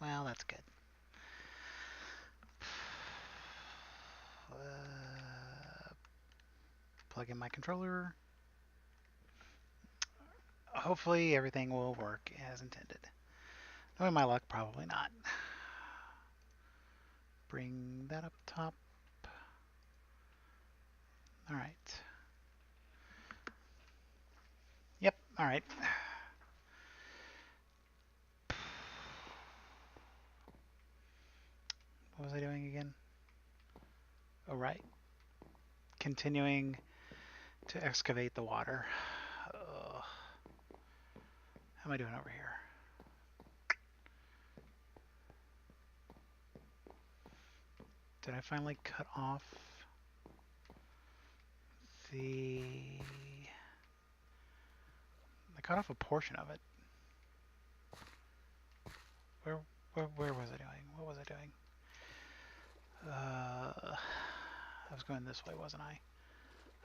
Well, that's good. Plug in my controller. Hopefully everything will work as intended. Knowing my luck, probably not. Bring that up top. All right. Yep, all right. What was I doing again? Oh, right. Continuing to excavate the water. How am I doing over here? Did I finally cut off the... I cut off a portion of it. Where, where was I doing? What was I doing? I was going this way, wasn't I?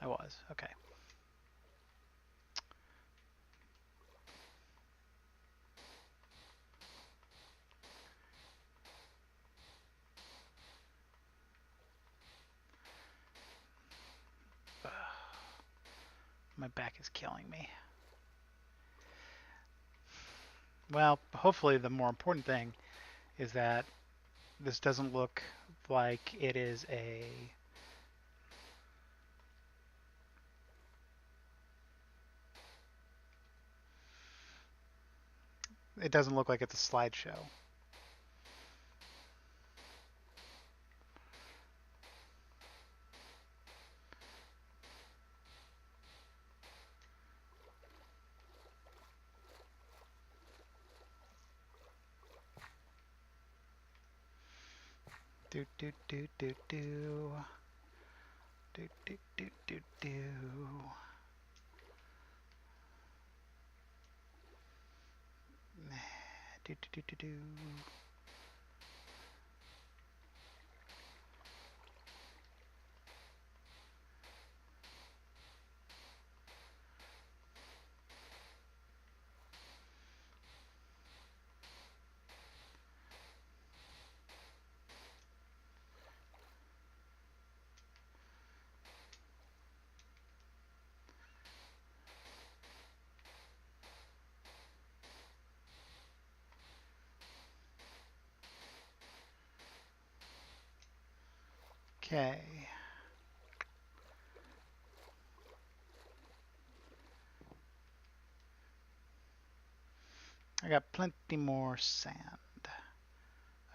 I was. Okay. My back is killing me. Well, hopefully the more important thing is that this doesn't look like it is a... It doesn't look like it's a slideshow. Do do do do do. Do do do do do. Do do do do do. Okay. I got plenty more sand.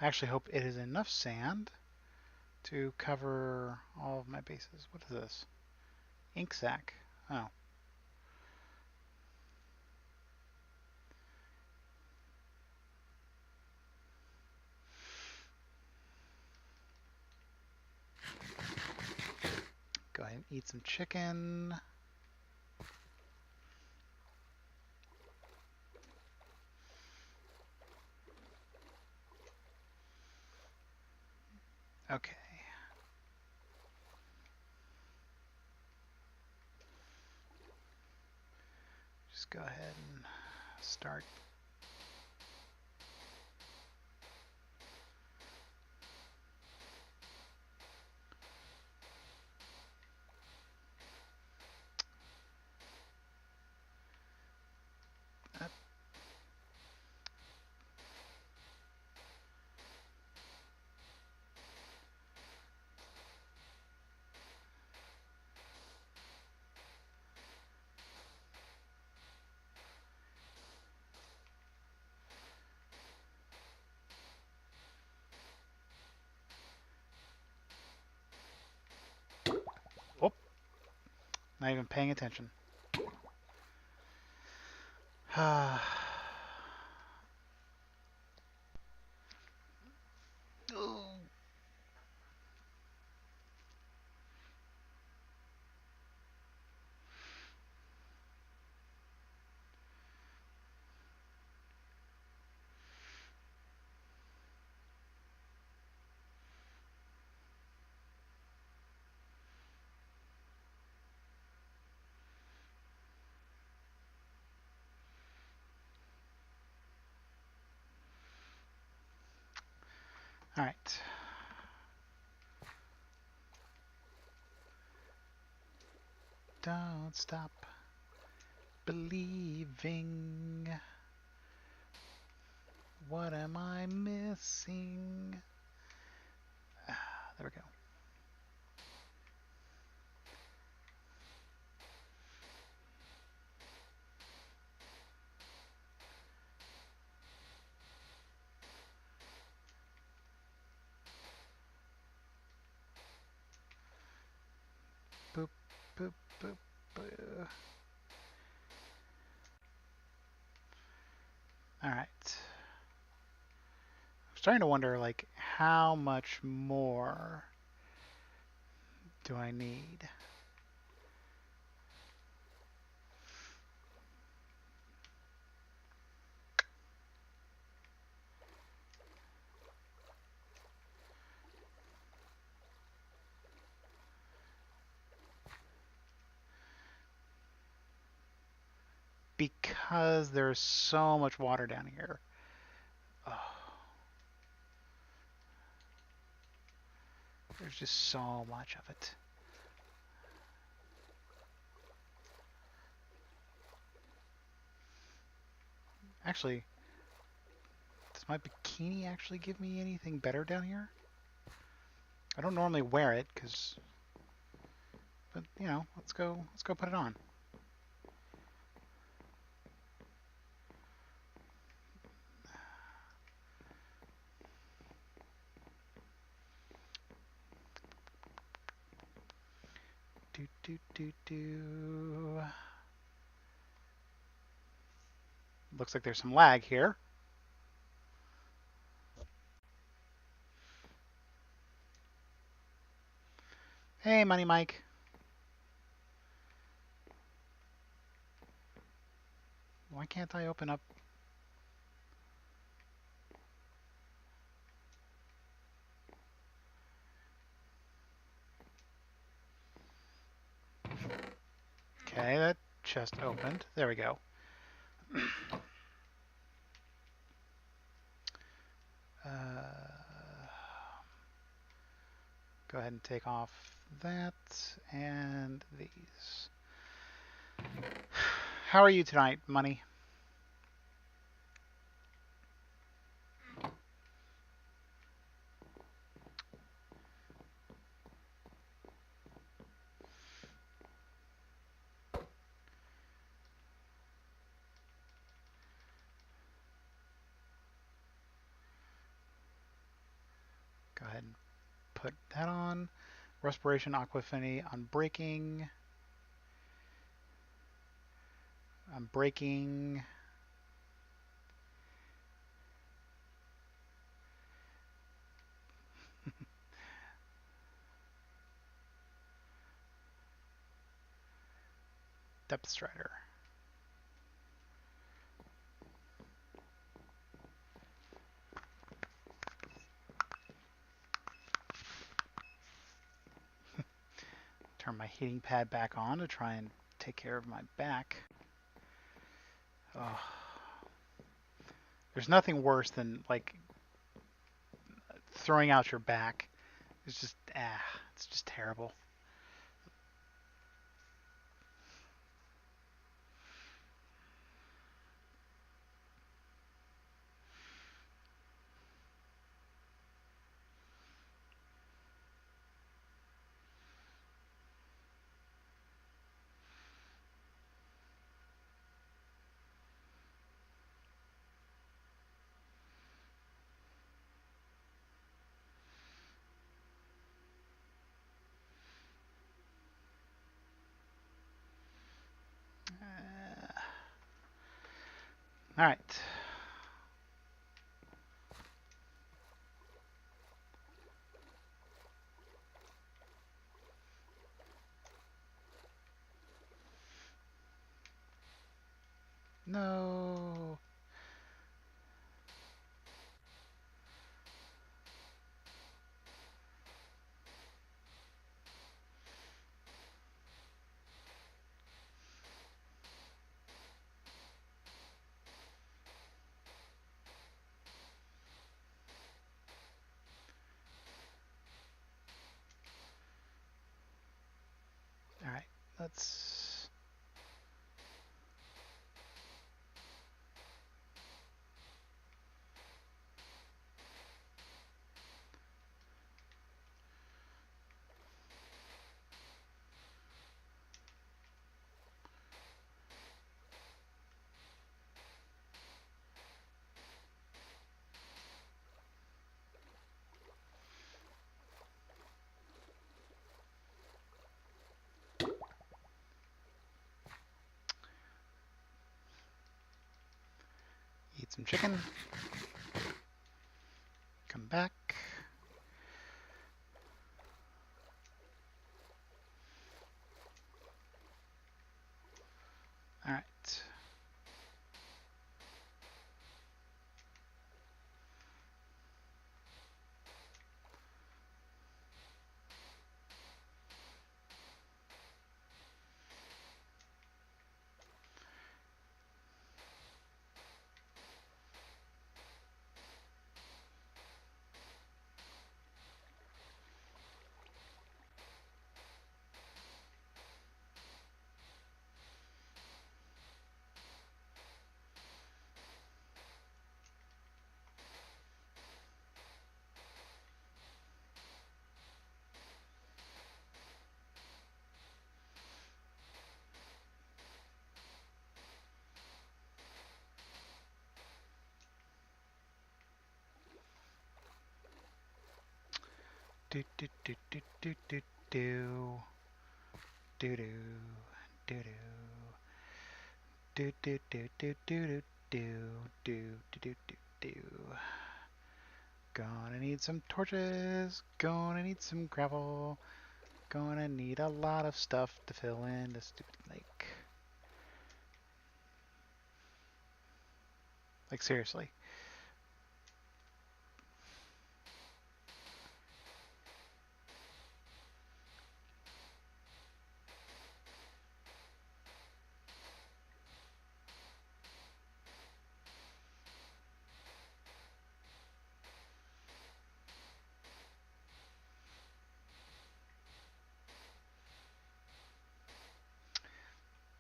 I actually hope it is enough sand to cover all of my bases. What is this? Ink sac. Oh. Go ahead and eat some chicken. Okay. Just go ahead and start. Up. Oh, not even paying attention. All right. Don't stop believing. What am I missing? There we go. Boop, boop, boop, boop. All right. I'm starting to wonder, like, how much more do I need? Because there's so much water down here. Oh, there's just so much of it. Actually, does my bikini actually give me anything better down here? I don't normally wear it but you know, let's go put it on. Do do do do. Looks like there's some lag here. Hey, Money Mike. Why can't I open up? Okay, that chest opened. There we go. Go ahead and take off that and these. How are you tonight, Money? Go ahead and put that on. Respiration, Aquafini, Unbreaking. Unbreaking. Depth Strider. Turn my heating pad back on to try and take care of my back. Oh. There's nothing worse than like throwing out your back. It's just it's just terrible. All right. No. some chicken. Come back. All right. Do do do do do do do do do do do do do do do do do do do do. Gonna need some torches. Gonna need some gravel. Gonna need a lot of stuff to fill in the stupid lake. Like seriously.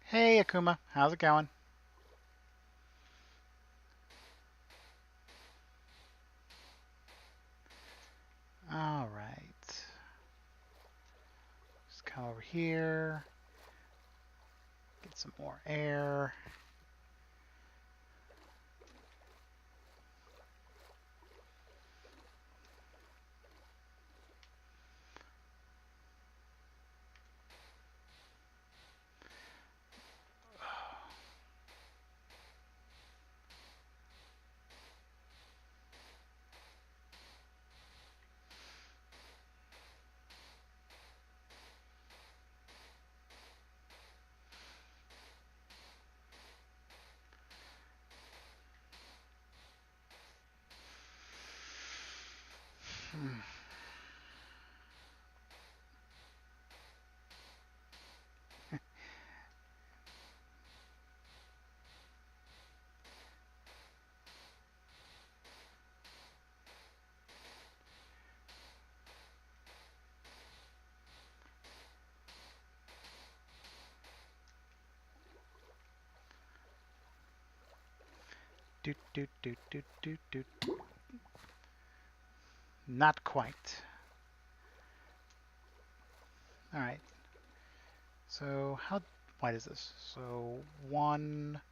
Hey Akuma, how's it going? All right. Just come over here. Get some more air. Do do do do do do. Not quite. All right. So how wide is this? So one.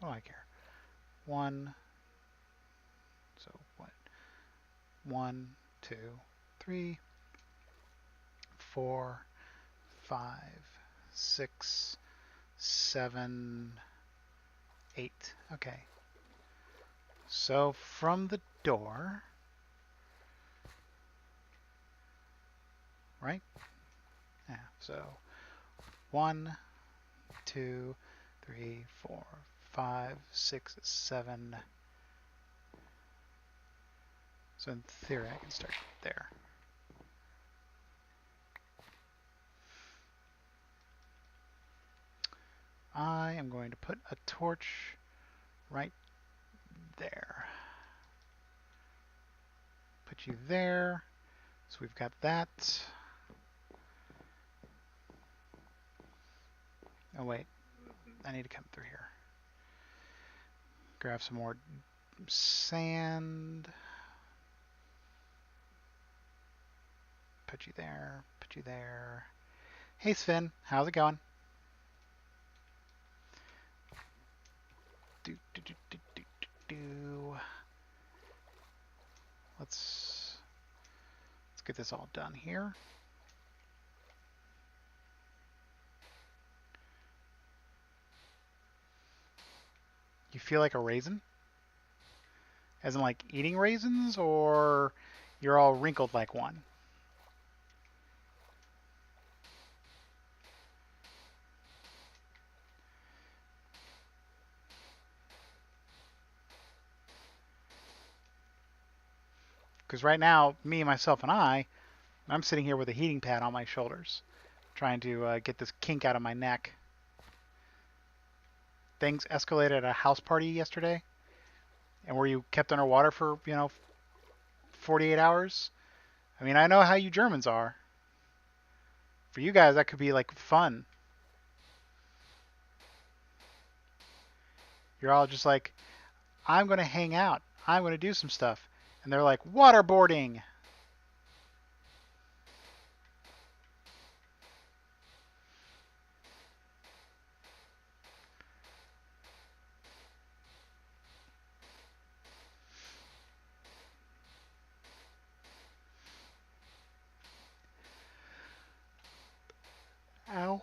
Oh, I care. One. So what? 1, 2, 3, 4, 5, 6, 7, 8. Okay. So from the door, right? Yeah. So 1, 2, 3, 4, 5, 6, 7. So in theory, I can start there. I am going to put a torch right there. Put you there. So we've got that. Oh wait, I need to come through here. Grab some more sand. Put you there. Put you there. Hey Sven, how's it going? Do do do do do do do. Let's get this all done here. You feel like a raisin? As in like eating raisins, or you're all wrinkled like one? Because right now, me, myself, and I'm sitting here with a heating pad on my shoulders, trying to get this kink out of my neck. Things escalated at a house party yesterday, and where you kept underwater for, 48 hours. I mean, I know how you Germans are. For you guys, that could be like fun. You're all just like, I'm going to hang out. I'm going to do some stuff. And they're like, waterboarding. Ow.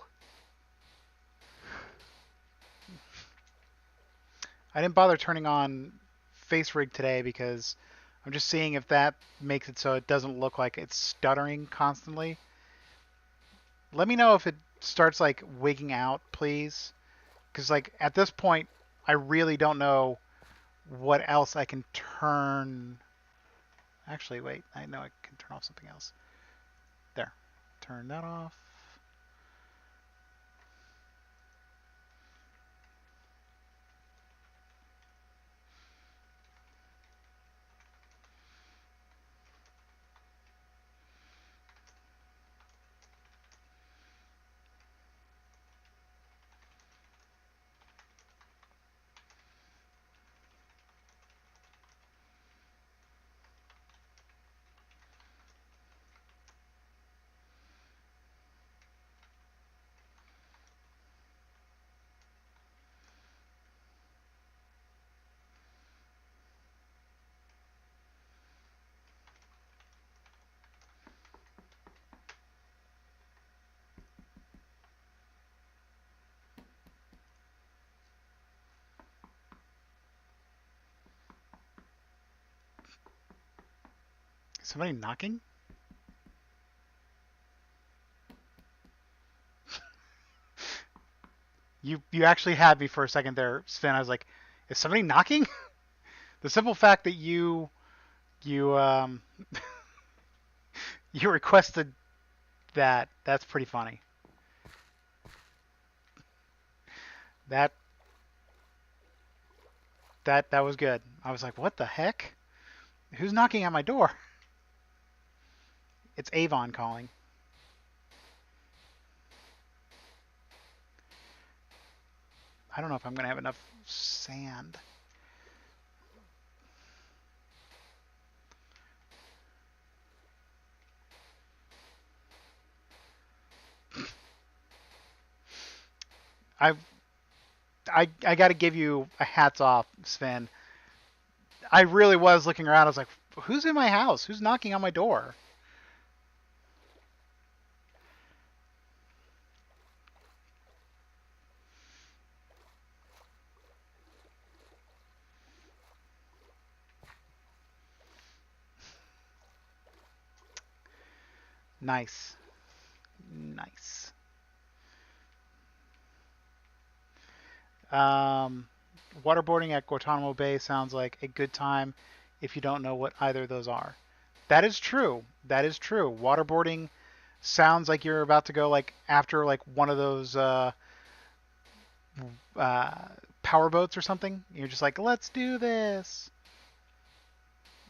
I didn't bother turning on face rig today because I'm just seeing if that makes it so it doesn't look like it's stuttering constantly. Let me know if it starts like wigging out, please. Because like at this point, I really don't know what else I can turn. Actually, wait. I know I can turn off something else. There. Turn that off. Is somebody knocking? You actually had me for a second there, Sven. I was like, is somebody knocking? The simple fact that you you requested that's pretty funny. That that was good. I was like, what the heck? Who's knocking at my door? It's Avon calling. I don't know if I'm gonna have enough sand. I I got to give you a hats off, Sven. I really was looking around. I was like, who's in my house? Who's knocking on my door? Nice. Nice. Um, waterboarding at Guantanamo Bay sounds like a good time if you don't know what either of those are. That is true. That is true. Waterboarding sounds like you're about to go like after like one of those uh, power boats or something. You're just like, let's do this.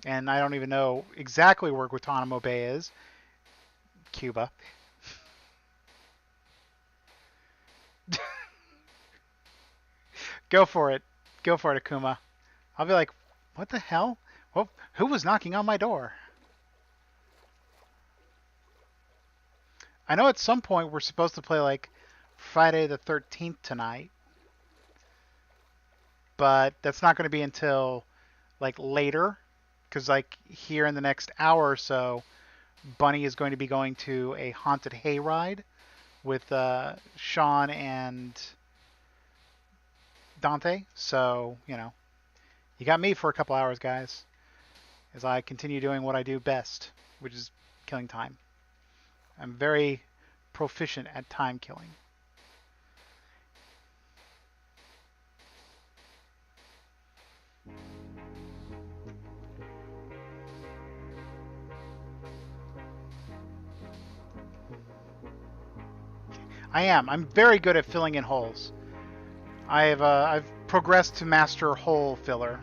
And I don't even know exactly where Guantanamo Bay is. Cuba. Go for it. Go for it, Akuma. I'll be like, what the hell? Well, who was knocking on my door? I know at some point we're supposed to play like Friday the 13th tonight, but that's not going to be until like later because like here in the next hour or so, Bunny is going to be going to a haunted hayride with Sean and Dante, so, you know, you got me for a couple hours, guys, as I continue doing what I do best, which is killing time. I'm very proficient at time killing. I am. I'm very good at filling in holes. I've progressed to master hole filler.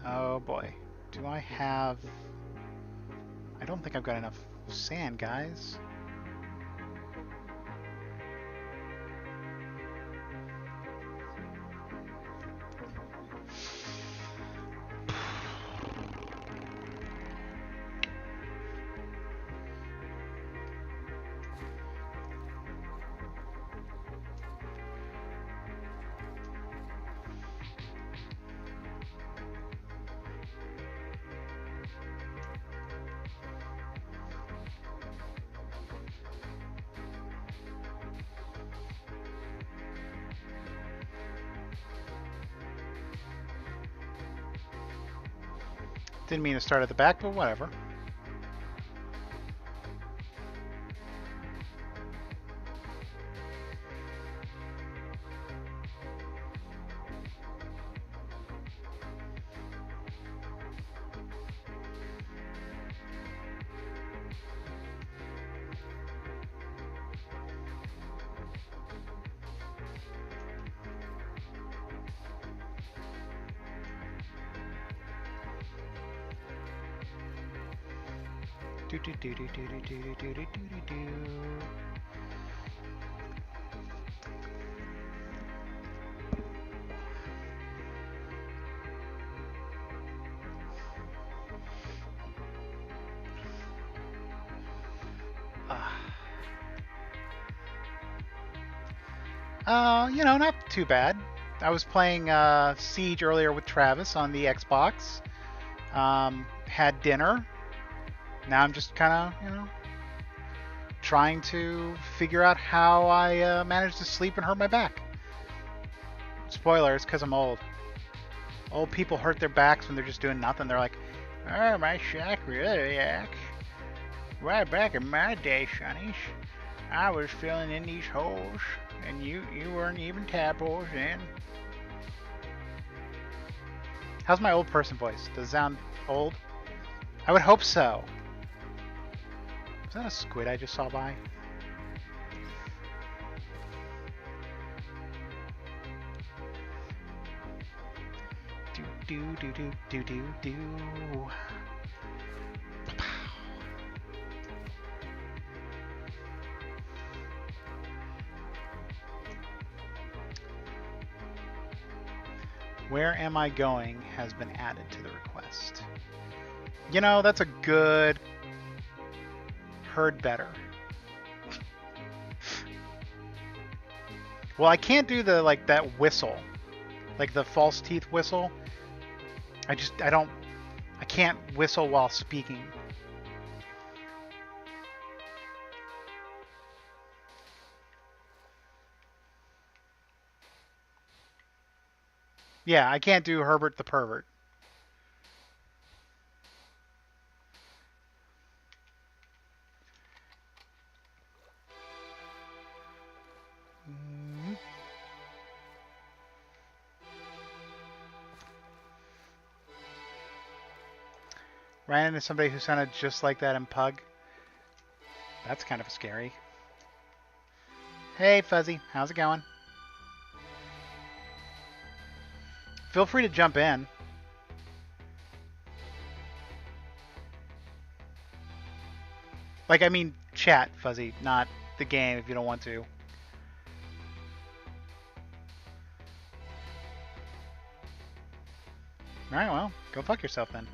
Oh boy. Do I have... I don't think I've got enough sand, guys. Didn't mean to start at the back, but whatever. Do do do do do do do do do do do do. You know, not too bad. I was playing Siege earlier with Travis on the Xbox. Had dinner. Now I'm just kind of, you know, trying to figure out how I managed to sleep and hurt my back. Spoilers, because I'm old. Old people hurt their backs when they're just doing nothing. They're like, oh, my shack really acts. Right back in my day, Sonnies, I was filling in these holes, and you weren't even tadpoles then. How's my old person voice? Does it sound old? I would hope so. Is that a squid I just saw by? Do do do do do do do. Where am I going has been added to the request. You know, that's a good... Heard better. Well, I can't do the, like, that whistle. Like the false teeth whistle. I can't whistle while speaking. Yeah, I can't do Herbert the Pervert. Ran into somebody who sounded just like that in Pug. That's kind of scary. Hey, Fuzzy. How's it going? Feel free to jump in. Like, I mean chat, Fuzzy, not the game if you don't want to. Alright, well, go fuck yourself then.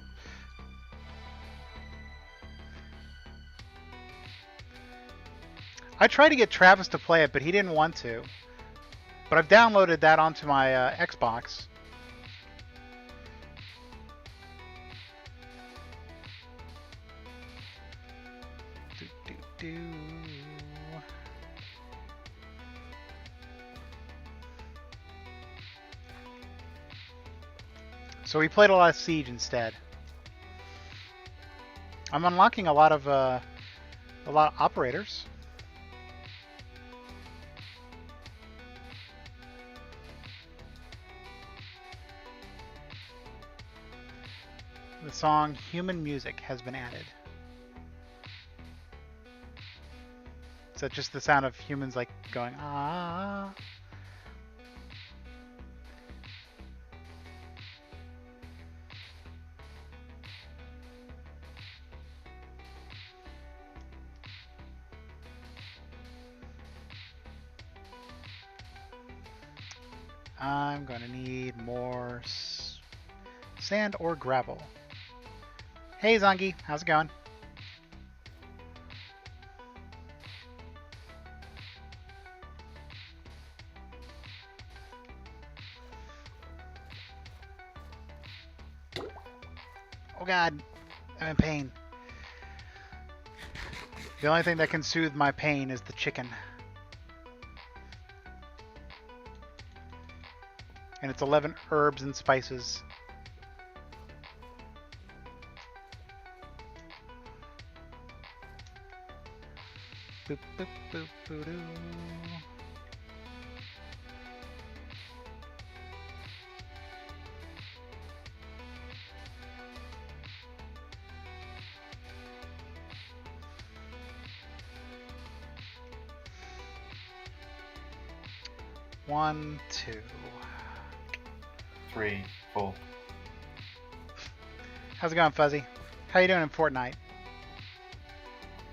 I tried to get Travis to play it, but he didn't want to. But I've downloaded that onto my Xbox. Do, do, do. So we played a lot of Siege instead. I'm unlocking a lot of operators. The song Human Music has been added. Is that just the sound of humans like going ah? I'm gonna need more sand or gravel. Hey Zongi, how's it going? Oh god, I'm in pain. The only thing that can soothe my pain is the chicken. And it's 11 herbs and spices. Boop, boop, boop, boop, doo. One, two. 3, 4. How's it going, Fuzzy? How you doing in Fortnite?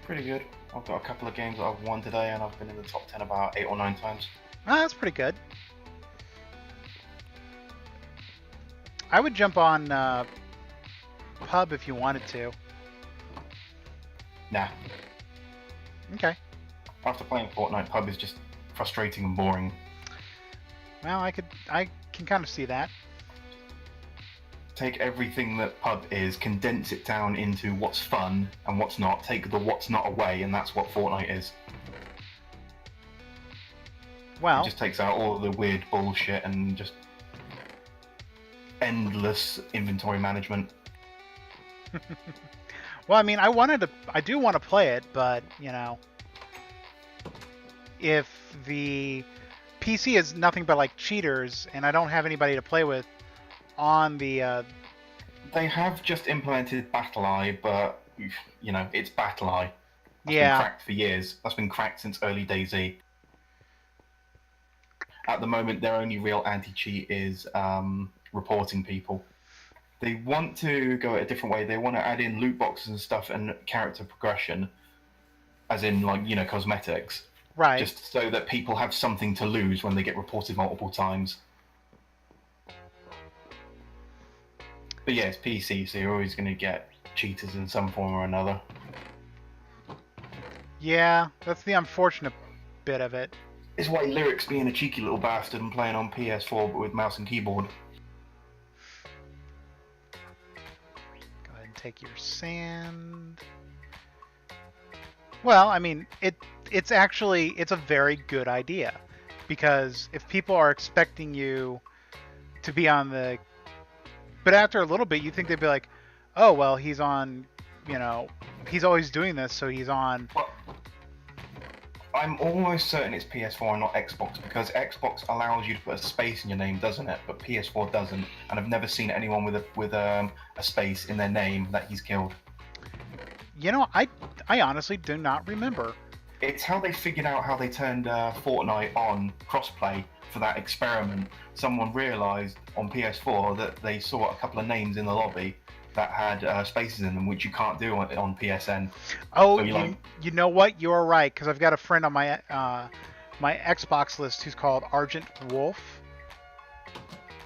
Pretty good. I've got a couple of games that I've won today, and I've been in the top 10 about 8 or 9 times. Oh, that's pretty good. I would jump on Pub if you wanted to. Nah. Okay. After playing Fortnite, Pub is just frustrating and boring. Well, I can kind of see that. Take everything that Pub is, condense it down into what's fun and what's not. Take the what's not away, and that's what Fortnite is. Well, it just takes out all the weird bullshit and just endless inventory management. well, I mean, I do want to play it, but you know, if the PC is nothing but like cheaters, and I don't have anybody to play with on the. They have just implemented BattlEye, but you know it's BattlEye. That's yeah. been cracked for years. That's been cracked since early DayZ. At the moment, their only real anti-cheat is reporting people. They want to go a different way. They want to add in loot boxes and stuff and character progression, as in like cosmetics. Right. Just so that people have something to lose when they get reported multiple times. But yeah, it's PC, so you're always going to get cheaters in some form or another. Yeah, that's the unfortunate bit of it. It's why Lyric's being a cheeky little bastard and playing on PS4 but with mouse and keyboard. Go ahead and take your sand. Well, I mean, it's a very good idea, because if people are expecting you to be on the, but after a little bit you think they'd be like, oh well, he's on, he's always doing this, so he's on. Well, I'm almost certain it's PS4 and not Xbox, because Xbox allows you to put a space in your name, doesn't it? But PS4 doesn't, and I've never seen anyone with a space in their name that he's killed. I honestly do not remember. It's how they figured out how they turned Fortnite on crossplay for that experiment. Someone realised on PS4 that they saw a couple of names in the lobby that had spaces in them, which you can't do on PSN. Oh, so you know what? You're right, because I've got a friend on my my Xbox list who's called Argent Wolf.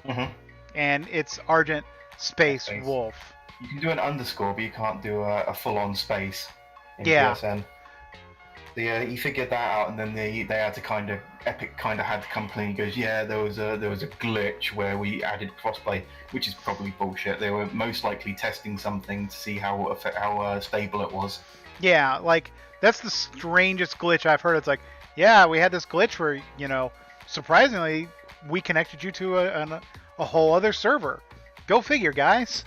Mm-hmm. And it's Argent space Wolf. You can do an underscore, but you can't do a full-on space in yeah. PSN. He figured that out, and then they had to Epic had to come clean. He goes, yeah, there was a glitch where we added crossplay, which is probably bullshit. They were most likely testing something to see how stable it was. Yeah, like that's the strangest glitch I've heard. It's like, yeah, we had this glitch where surprisingly we connected you to a whole other server. Go figure, guys.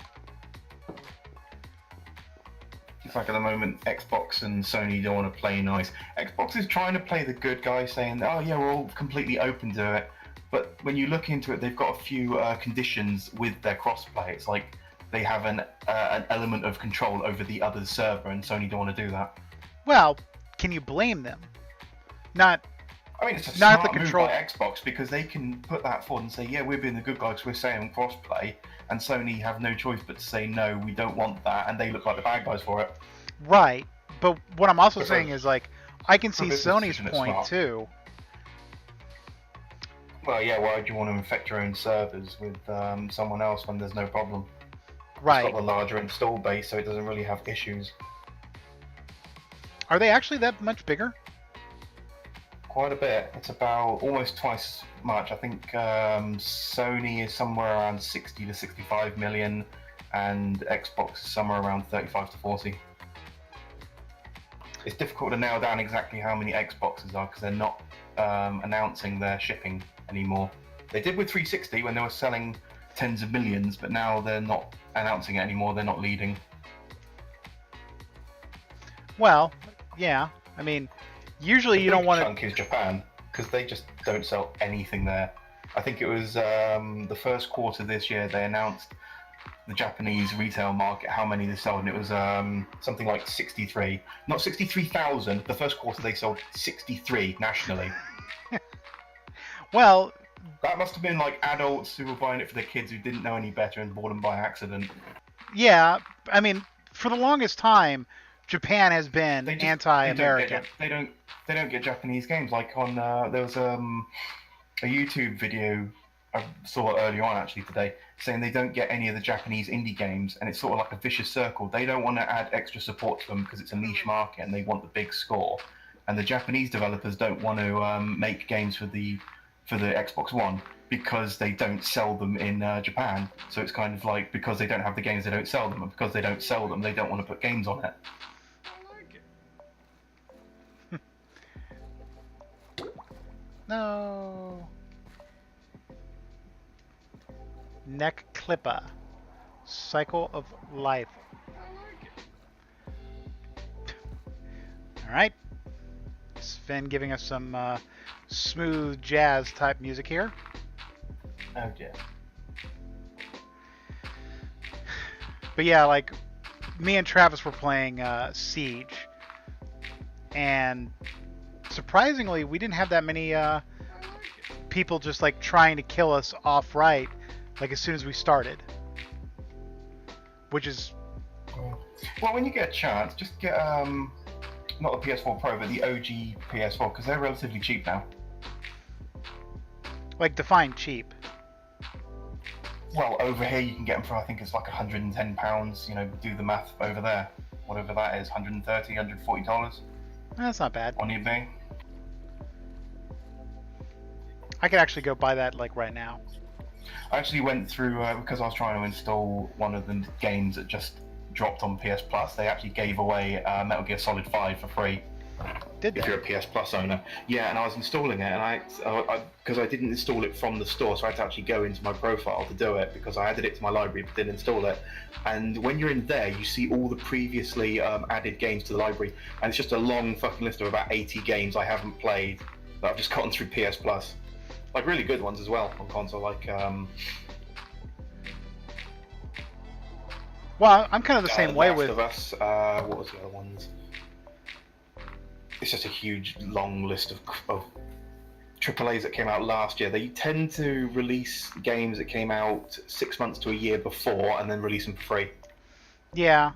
It's like at the moment, Xbox and Sony don't want to play nice. Xbox is trying to play the good guy, saying, "Oh yeah, we're all completely open to it." But when you look into it, they've got a few conditions with their crossplay. It's like they have an element of control over the other's server, and Sony don't want to do that. Well, can you blame them? Not. I mean, it's a Not smart the move control- by Xbox because they can put that forward and say, "Yeah, we're being the good guys. We're saying crossplay," and Sony have no choice but to say, "No, we don't want that," and they look like the bad guys for it. Right. But what I'm also Because- saying is, like, I can see this Sony's decision, it's point smart. too. Well, yeah. Why do you want to infect your own servers with someone else when there's no problem? Right. It's got the larger install base, so it doesn't really have issues. Are they actually that much bigger? Quite a bit. It's about almost twice much. I think Sony is somewhere around 60 to 65 million, and Xbox is somewhere around 35 to 40. It's difficult to nail down exactly how many Xboxes are because they're not announcing their shipping anymore. They did with 360 when they were selling tens of millions, but now they're not announcing it anymore. They're not leading. Well, yeah. I mean, usually you don't want to. Chunk is Japan because they just don't sell anything there. I think it was the first quarter this year they announced the Japanese retail market, how many they sold, and it was something like 63. Not 63,000. The first quarter they sold 63 nationally. Well, That must have been like adults who were buying it for their kids who didn't know any better and bought them by accident. yeah. I mean, for the longest time, Japan has been They anti-American. They don't get Japanese games. Like on there was a YouTube video I saw earlier on actually today saying they don't get any of the Japanese indie games, and it's sort of like a vicious circle. They don't want to add extra support to them because it's a niche market and they want the big score, and the Japanese developers don't want to make games for the Xbox One because they don't sell them in Japan. So it's kind of like because they don't have the games, they don't sell them, and because they don't sell them, they don't want to put games on it. No. Neck Clipper. Cycle of Life. Alright. Sven giving us some smooth jazz type music here. Oh dear. But yeah, like, me and Travis were playing Siege. And surprisingly, we didn't have that many people just like trying to kill us off right, like as soon as we started. Which is Well, when you get a chance, just get not the PS4 Pro, but the OG PS4 because they're relatively cheap now. like defined cheap. Well, over here you can get them for I think it's like £110. You know, do the math over there, whatever that is, $130, $140 That's not bad. on eBay. I could actually go buy that like right now. I actually went through because I was trying to install one of the games that just dropped on PS Plus. They actually gave away Metal Gear Solid 5 for free. Did If they? you're a PS Plus owner, yeah, and I was installing it, and because I didn't install it from the store, so I had to actually go into my profile to do it because I added it to my library but didn't install it. And when you're in there, you see all the previously added games to the library, and it's just a long fucking list of about 80 games I haven't played that I've just gotten through PS Plus, like really good ones as well on console, like Well, I'm kind of the same way Last with. of Us. What was the other ones? It's just a huge long list of AAAs that came out last year. They tend to release games that came out 6 months to a year before and then release them for free. Yeah.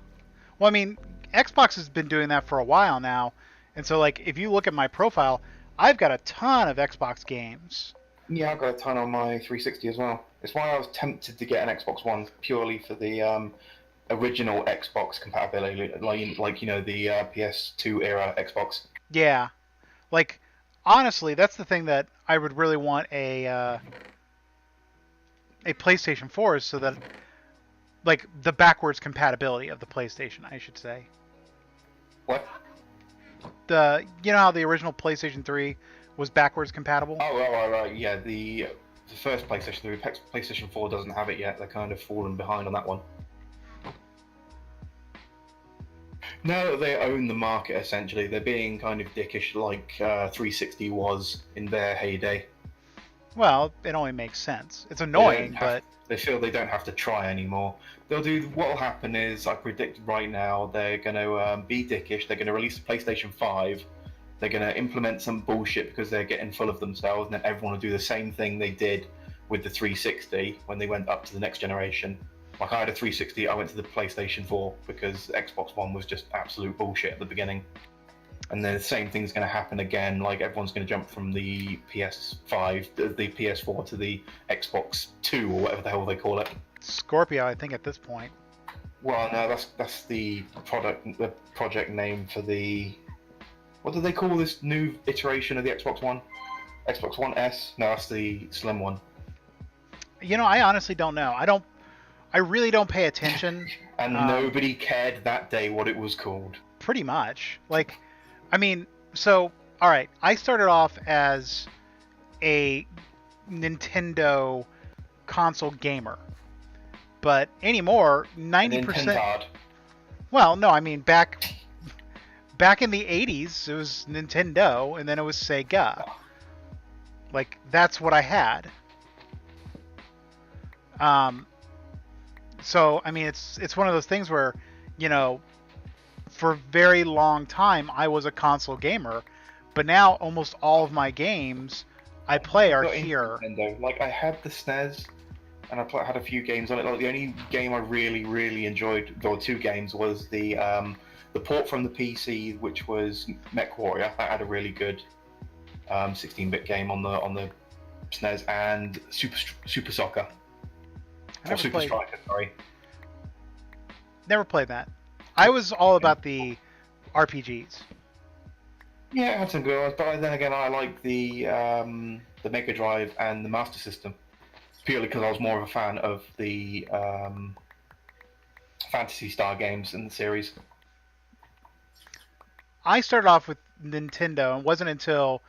Well, I mean, Xbox has been doing that for a while now, and so like if you look at my profile, I've got a ton of Xbox games. Yeah, I've got a ton on my 360 as well. It's why I was tempted to get an Xbox One purely for the original Xbox compatibility, like you know the PS2 era Xbox. Yeah. Like honestly, that's the thing that I would really want a PlayStation 4 is so that like the backwards compatibility of the PlayStation, I should say. What? You know how the original PlayStation 3 was backwards compatible? Oh, right. Yeah, the the first PlayStation 3. PlayStation 4 doesn't have it yet. They're kind of fallen behind on that one. Now that they own the market, essentially, they're being kind of dickish like 360 was in their heyday. Well, it only makes sense. It's annoying, but they feel they don't have to try anymore. They'll do. What'll happen is, I predict right now, they're going to be dickish. They're going to release a PlayStation 5. They're going to implement some bullshit because they're getting full of themselves, and then everyone will do the same thing they did with the 360 when they went up to the next generation. Like I had a 360, I went to the PlayStation 4 because Xbox One was just absolute bullshit at the beginning. And then the same thing's going to happen again. Like everyone's going to jump from the PS5, the PS4 to the Xbox 2 or whatever the hell they call it. Scorpio, I think at this point. Well, no, that's the project name for the. What do they call this new iteration of the Xbox One? Xbox One S? No, that's the slim one. You know, I honestly don't know. I really don't pay attention. And nobody cared that day what it was called. Pretty much. Like, I mean, so, alright, I started off as a Nintendo console gamer. But anymore, 90%... Well, no, I mean, back in the 80s, it was Nintendo, and then it was Sega. Like, that's what I had. So, I mean, it's one of those things where, you know, for a very long time, I was a console gamer, but now almost all of my games I play are here. Nintendo. Like, I had the SNES, and I had a few games on it. Like, the only game I really, really enjoyed, or two games, was the port from the PC, which was MechWarrior. That had a really good 16-bit game on the SNES, and Super Soccer. Or Super Striker, sorry. Never played that. I was all about the RPGs. Yeah, it had some good ones, but then again, I like the Mega Drive and the Master System, purely because I was more of a fan of the Phantasy Star games in the series. I started off with Nintendo, and it wasn't until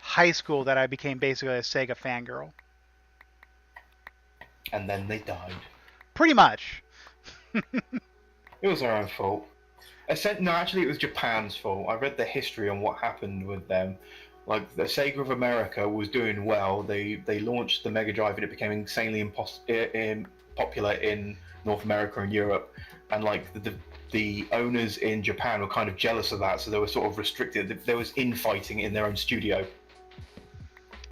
high school that I became basically a Sega fangirl. And then they died. Pretty much. It was their own fault. No, actually, it was Japan's fault. I read the history on what happened with them. Like, the Sega of America was doing well. They launched the Mega Drive, and it became insanely popular in North America and Europe. And like the owners in Japan were kind of jealous of that, so they were sort of restricted. There was infighting in their own studio.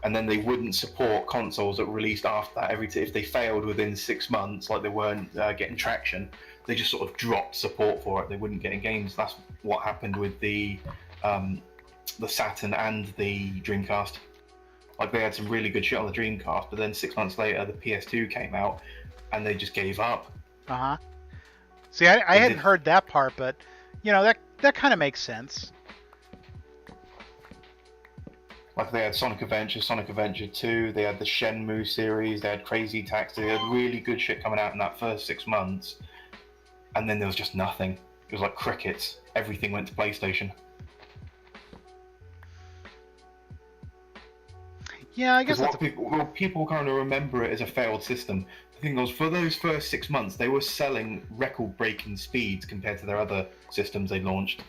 And then they wouldn't support consoles that were released after that. If they failed within 6 months, like they weren't getting traction, they just sort of dropped support for it. They wouldn't get in games. That's what happened with the Saturn and the Dreamcast. Like, they had some really good shit on the Dreamcast, but then 6 months later, the PS2 came out, and they just gave up. See, I hadn't heard that part, but you know, that kind of makes sense. Like, they had Sonic Adventure 2, they had the Shenmue series, they had Crazy Taxi, they had really good shit coming out in that first 6 months. And then there was just nothing. It was like crickets. Everything went to PlayStation. Yeah, I guess people kind of remember it as a failed system. The thing was, for those first 6 months, they were selling record-breaking speeds compared to their other systems they launched.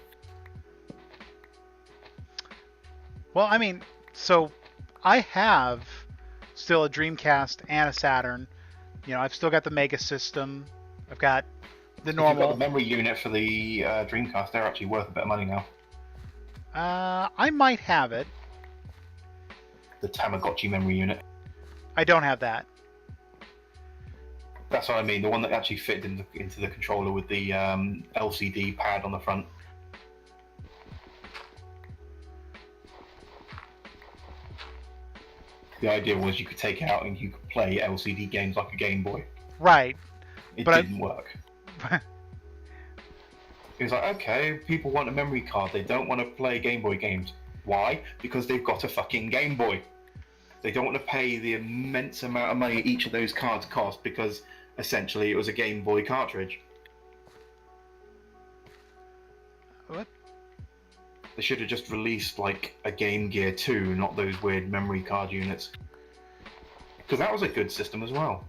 Well, I mean, so I have still a Dreamcast and a Saturn. You know, I've still got the Mega System. I've got the normal. You've got the memory unit for the Dreamcast. They're actually worth a bit of money now. I might have it. The Tamagotchi memory unit. I don't have that. That's what I mean. The one that actually fitted into the controller with the LCD pad on the front. The idea was you could take it out and you could play LCD games like a Game Boy. Right. It didn't work. It was like, okay, people want a memory card. They don't want to play Game Boy games. Why? Because they've got a fucking Game Boy. They don't want to pay the immense amount of money each of those cards cost because essentially it was a Game Boy cartridge. What? They should have just released like a Game Gear 2, not those weird memory card units. because that was a good system as well.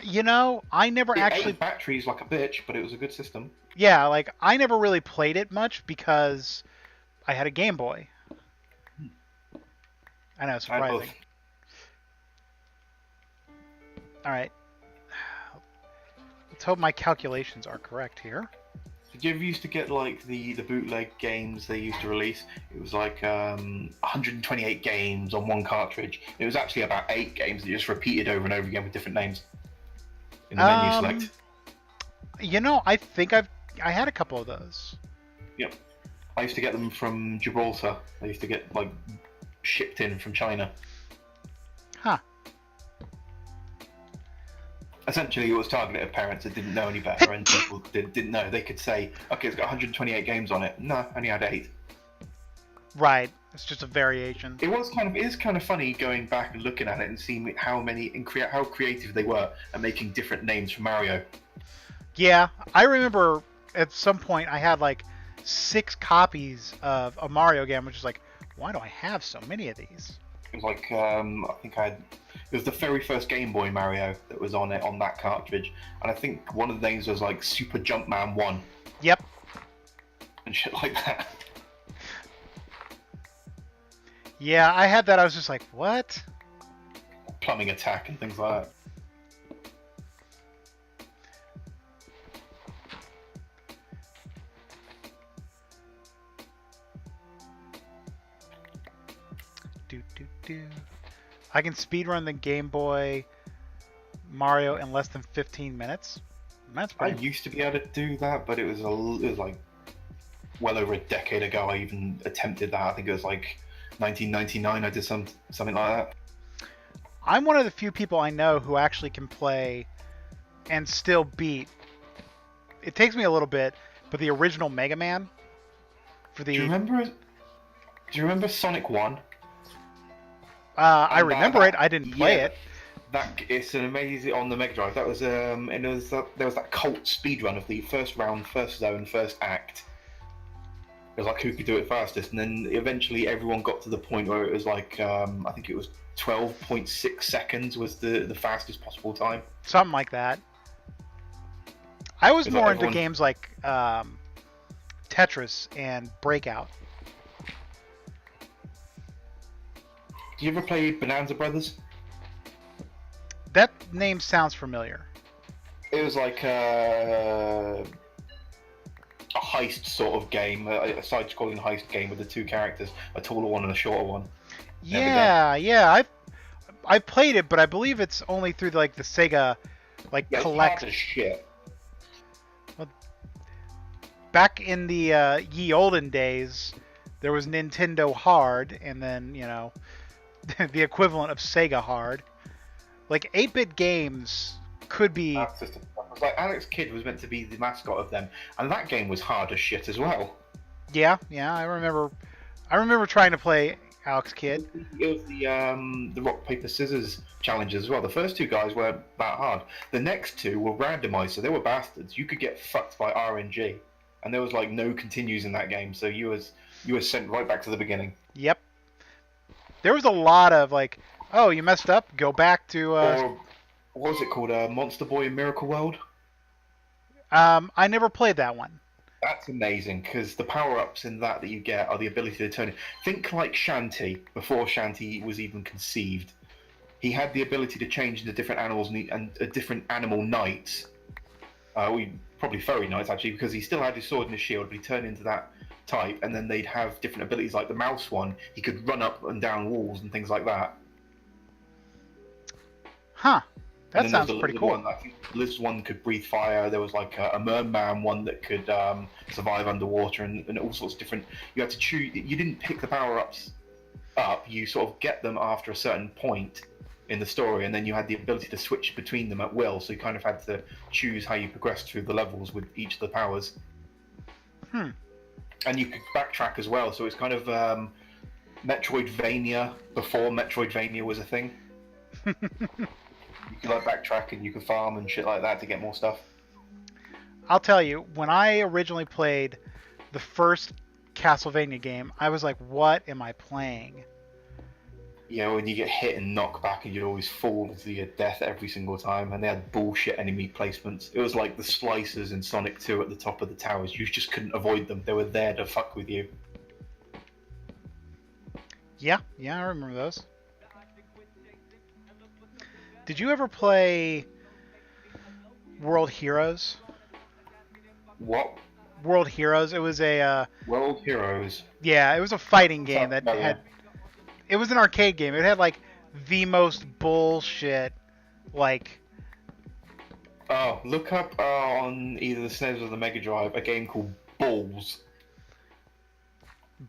You know, I never It actually. ate batteries like a bitch, but it was a good system. Yeah, like I never really played it much because I had a Game Boy. I know, I had both. surprising. All right, let's hope my calculations are correct here. Did you ever used to get like the bootleg games they used to release? It was like 128 games on one cartridge. It was actually about 8 games that just repeated over and over again with different names in the menu select. You know, I think I had a couple of those. Yep. I used to get them from Gibraltar. I used to get like shipped in from China. Huh. Essentially, it was targeted at parents that didn't know any better, and people didn't know. They could say, "Okay, it's got 128 games on it." No, only had 8. Right. It's just a variation. It is kind of funny going back and looking at it and seeing how many and how creative they were at making different names for Mario. Yeah, I remember at some point I had like 6 copies of a Mario game, which is like, why do I have so many of these? It was like I think I had. It was the very first Game Boy Mario that was on it on that cartridge, and I think one of the names was like Super Jumpman 1. Yep. And shit like that. Yeah, I had that. I was just like, what? Plumbing Attack and things like that. I can speedrun the Game Boy Mario in less than 15 minutes. That's I pretty. used to be able to do that, but it was like well over a decade ago. I even attempted that. I think it was like 1999. I did something like that. I'm one of the few people I know who actually can play and still beat. It takes me a little bit, but the original Mega Man for the. Do you remember Sonic 1? I remember it. I didn't play it. That it's an amazing on the Mega Drive. That was and there was that cult speed run of the first round, first zone, first act. It was like who could do it fastest, and then eventually everyone got to the point where it was like I think it was 12.6 seconds was the fastest possible time. Something like that. I was more into everyone... games like Tetris and Breakout. Did you ever play Bonanza Brothers? That name sounds familiar. It was like a heist sort of game, a side-scrolling heist game with the 2 characters, a taller one and a shorter one. Yeah. I played it, but I believe it's only through like the Sega collect. It's hard as shit. Well, back in the ye olden days, there was Nintendo Hard, and then the equivalent of Sega Hard. Like 8-bit games could be. It was like Alex Kidd was meant to be the mascot of them, and that game was hard as shit as well. Yeah, I remember. I remember trying to play Alex Kidd. It was the rock paper scissors challenge as well. The first 2 guys weren't that hard. The next 2 were randomized, so they were bastards. You could get fucked by RNG, and there was like no continues in that game, so you were sent right back to the beginning. Yep. There was a lot of like, oh, you messed up, go back to. Or what was it called? Monster Boy in Miracle World. I never played that one. That's amazing because the power-ups in that you get are the ability to turn. Think like Shanty before Shanty was even conceived. He had the ability to change into different animals and different animal knights. Probably furry knights actually, because he still had his sword and his shield, but he turned into that type, and then they'd have different abilities like the mouse one. He could run up and down walls and things like that. Huh. That sounds pretty cool. I think Liz one could breathe fire. There was like a merman one that could survive underwater and all sorts of different. You had to choose. You didn't pick the power-ups up. You sort of get them after a certain point in the story, and then you had the ability to switch between them at will. So you kind of had to choose how you progressed through the levels with each of the powers. And you could backtrack as well. So it's kind of Metroidvania before Metroidvania was a thing. You can like backtrack and you can farm and shit like that to get more stuff. I'll tell you, when I originally played the first Castlevania game, I was like, what am I playing? you know, when you get hit and knocked back, and you'd always fall to your death every single time. And they had bullshit enemy placements. It was like the slicers in Sonic 2 at the top of the towers. You just couldn't avoid them. They were there to fuck with you. Yeah, I remember those. Did you ever play World Heroes? What? World Heroes. It was a World Heroes. yeah, it was a fighting game that Oh, had. It was an arcade game. It had like the most bullshit, like. Oh, look up on either the SNES or the Mega Drive a game called Balls.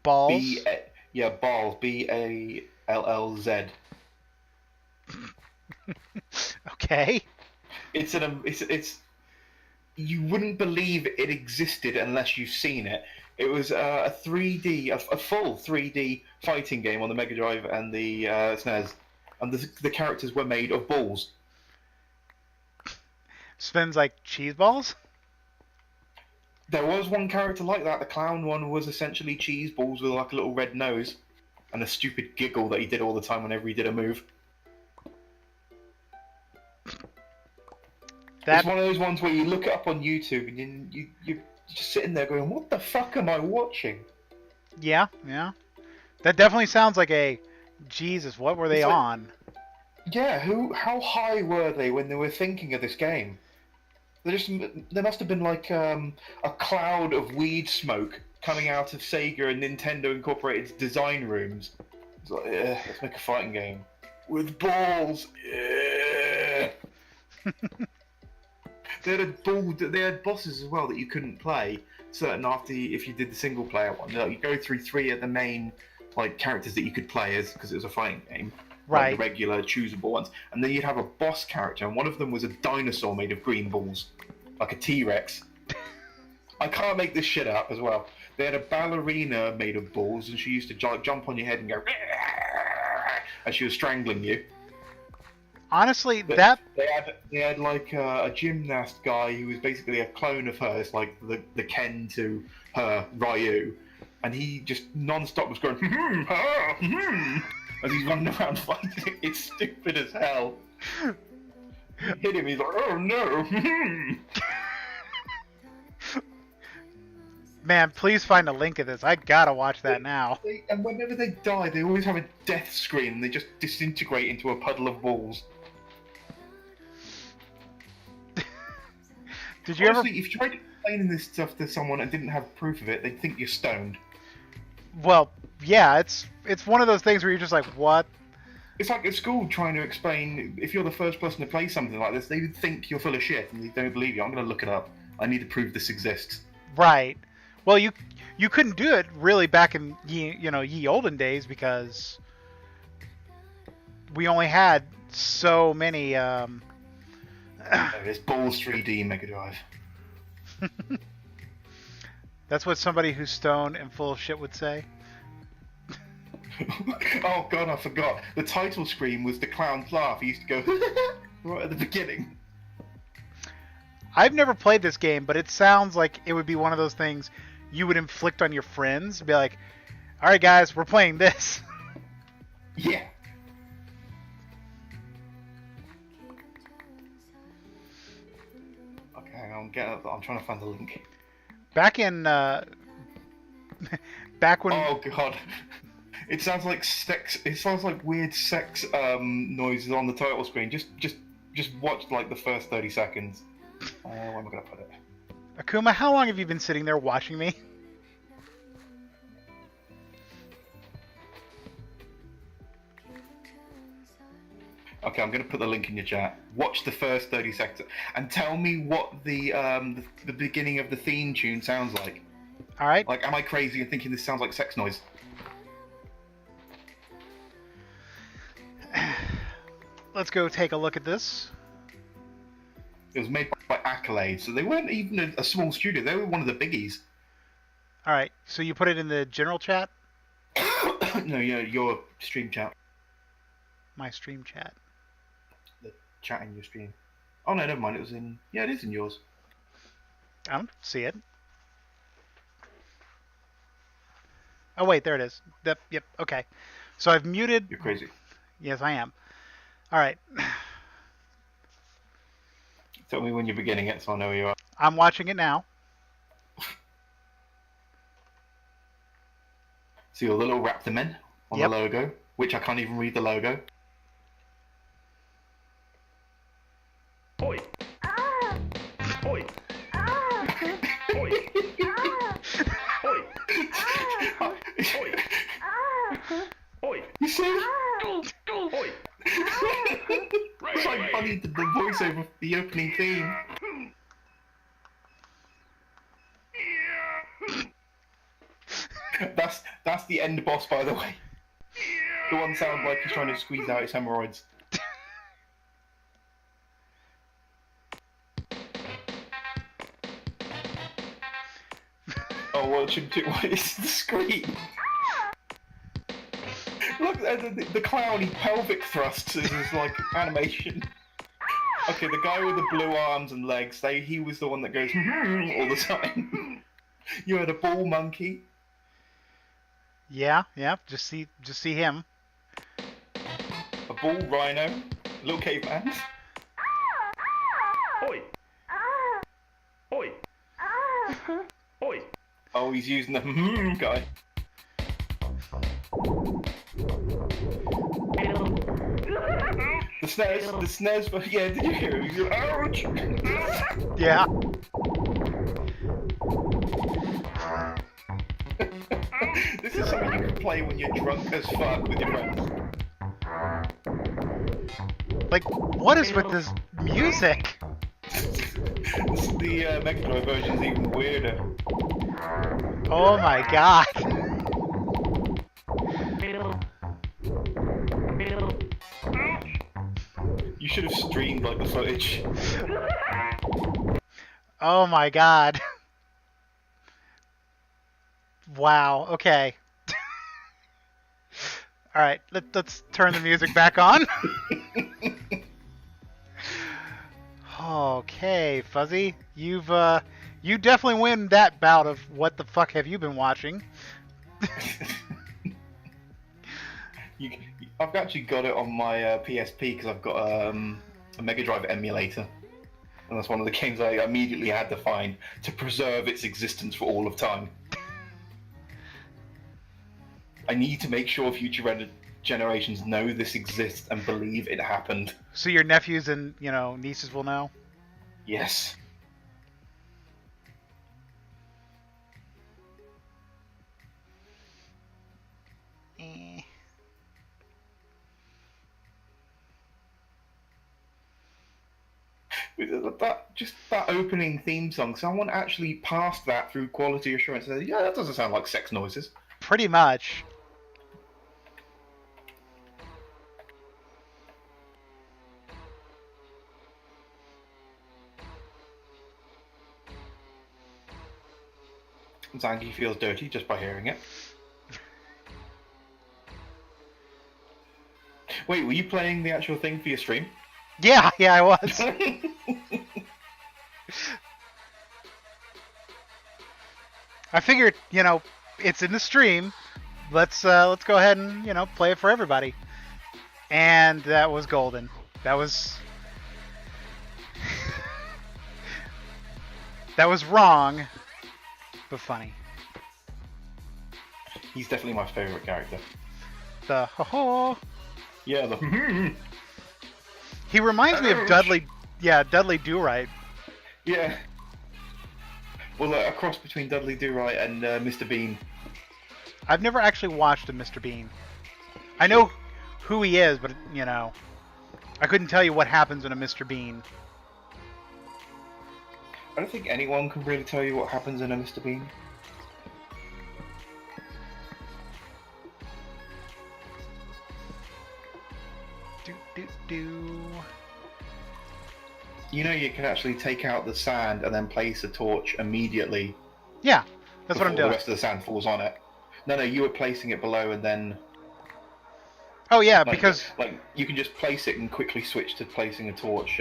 Balls. Yeah, Balls. BALLZ. Okay. It's you wouldn't believe it existed unless you've seen it. It was a 3D, a full 3D fighting game on the Mega Drive and the SNES, and the characters were made of balls. Spins like cheese balls. There was one character like that. The clown one was essentially cheese balls with like a little red nose and a stupid giggle that he did all the time whenever he did a move. It's one of those ones where you look it up on YouTube and you're just sitting there going, "What the fuck am I watching?" Yeah. That definitely sounds like a Jesus. What were they on? Yeah, how high were they when they were thinking of this game? There must have been like a cloud of weed smoke coming out of Sega and Nintendo Incorporated's design rooms. It's like, let's make a fighting game with balls. Yeah. They had bosses as well that you couldn't play. Certain if you did the single player one, you go through 3 of the main like characters that you could play as because it was a fighting game. Right. Like the regular choosable ones, and then you'd have a boss character, and one of them was a dinosaur made of green balls, like a T-Rex. I can't make this shit up as well. They had a ballerina made of balls, and she used to jump on your head and go, as she was strangling you. Honestly, they had like a gymnast guy who was basically a clone of her. It's like the Ken to her Ryu, and he just non-stop was going as he's running around fighting. It's stupid as hell. Hit him, he's like, oh no. Man, please find a link of this. I gotta watch that now. And whenever they die, they always have a death screen and they just disintegrate into a puddle of balls. Did you Honestly, if you tried explaining this stuff to someone and didn't have proof of it, they'd think you're stoned. Well, yeah, it's one of those things where you're just like, what? It's like at school trying to explain, if you're the first person to play something like this, they would think you're full of shit and they don't believe you. I'm going to look it up. I need to prove this exists. Right. Well, you couldn't do it really back in ye olden days because we only had so many. It's Balls 3D Mega Drive. That's what somebody who's stoned and full of shit would say. Oh god, I forgot. The title screen was the clown's laugh. He used to go right at the beginning. I've never played this game, but it sounds like it would be one of those things you would inflict on your friends. Be like, all right, guys, we're playing this. Yeah. Okay, hang on. I'm trying to find the link. Back when. Oh god. It sounds like sex. It sounds like weird sex noises on the title screen. Just watch like the first 30 seconds. Where am I gonna put it? Akuma, how long have you been sitting there watching me? Okay, I'm gonna put the link in your chat. Watch the first 30 seconds and tell me what the beginning of the theme tune sounds like. All right. Like, am I crazy and thinking this sounds like sex noise? Let's go take a look at this. It was made by Accolade, so they weren't even a small studio. They were one of the biggies. All right. So you put it in the general chat? No, your stream chat. My stream chat. The chat in your stream. Oh no, never mind. It was in. Yeah, it is in yours. I don't see it. Oh wait, there it is. Yep. Okay. So I've muted. You're crazy. Yes, I am. All right. Tell me when you're beginning it so I know where you are. I'm watching it now. See all the little raptor men on Yep. the logo, which I can't even read the logo. Oi! Oi! Oi! Oi! Oi! Oi! You see? Oi! It's like Bunny did the voiceover for the opening theme. That's the end boss, by the way. The one sounds like he's trying to squeeze out his hemorrhoids. Oh, what is the screen? Look, the clowny pelvic thrusts is his, like, animation. Okay, the guy with the blue arms and legs, he was the one that goes all the time. You had a ball monkey. Yeah. Just see him. A bull rhino, little caveman. Oi! Oi! Oi! Oh, he's using the guy. The snares, but yeah, did you hear him? He's like, ouch! Yeah. This is something you can play when you're drunk as fuck with your friends. Like, what is with this music? The Mega Drive version's even weirder. Oh my god. You should have streamed like the footage. Oh my god. Wow. Okay. All right. Let's turn the music back on. Okay, Fuzzy, you definitely win that bout of what the fuck have you been watching? I've actually got it on my PSP because I've got a Mega Drive emulator, and that's one of the games I immediately had to find to preserve its existence for all of time. I need to make sure future generations know this exists and believe it happened. So your nephews and nieces will know. Yes. That opening theme song, someone actually passed that through quality assurance and said, yeah, that doesn't sound like sex noises. Pretty much. Zangief feels dirty just by hearing it. Wait, were you playing the actual thing for your stream? Yeah, I was. I figured, it's in the stream. Let's go ahead and, play it for everybody. And that was golden. That was that was wrong, but funny. He's definitely my favorite character. The ho-ho. Yeah, the He reminds me of Dudley. Yeah, Dudley Do-Right. Yeah. Well, a cross between Dudley Do-Right and Mr. Bean. I've never actually watched a Mr. Bean. I know who he is, but I couldn't tell you what happens in a Mr. Bean. I don't think anyone can really tell you what happens in a Mr. Bean. You know, you can actually take out the sand and then place a torch immediately. Yeah, that's what I'm doing. The rest of the sand falls on it. No, you were placing it below and then... Oh yeah, because... Like, you can just place it and quickly switch to placing a torch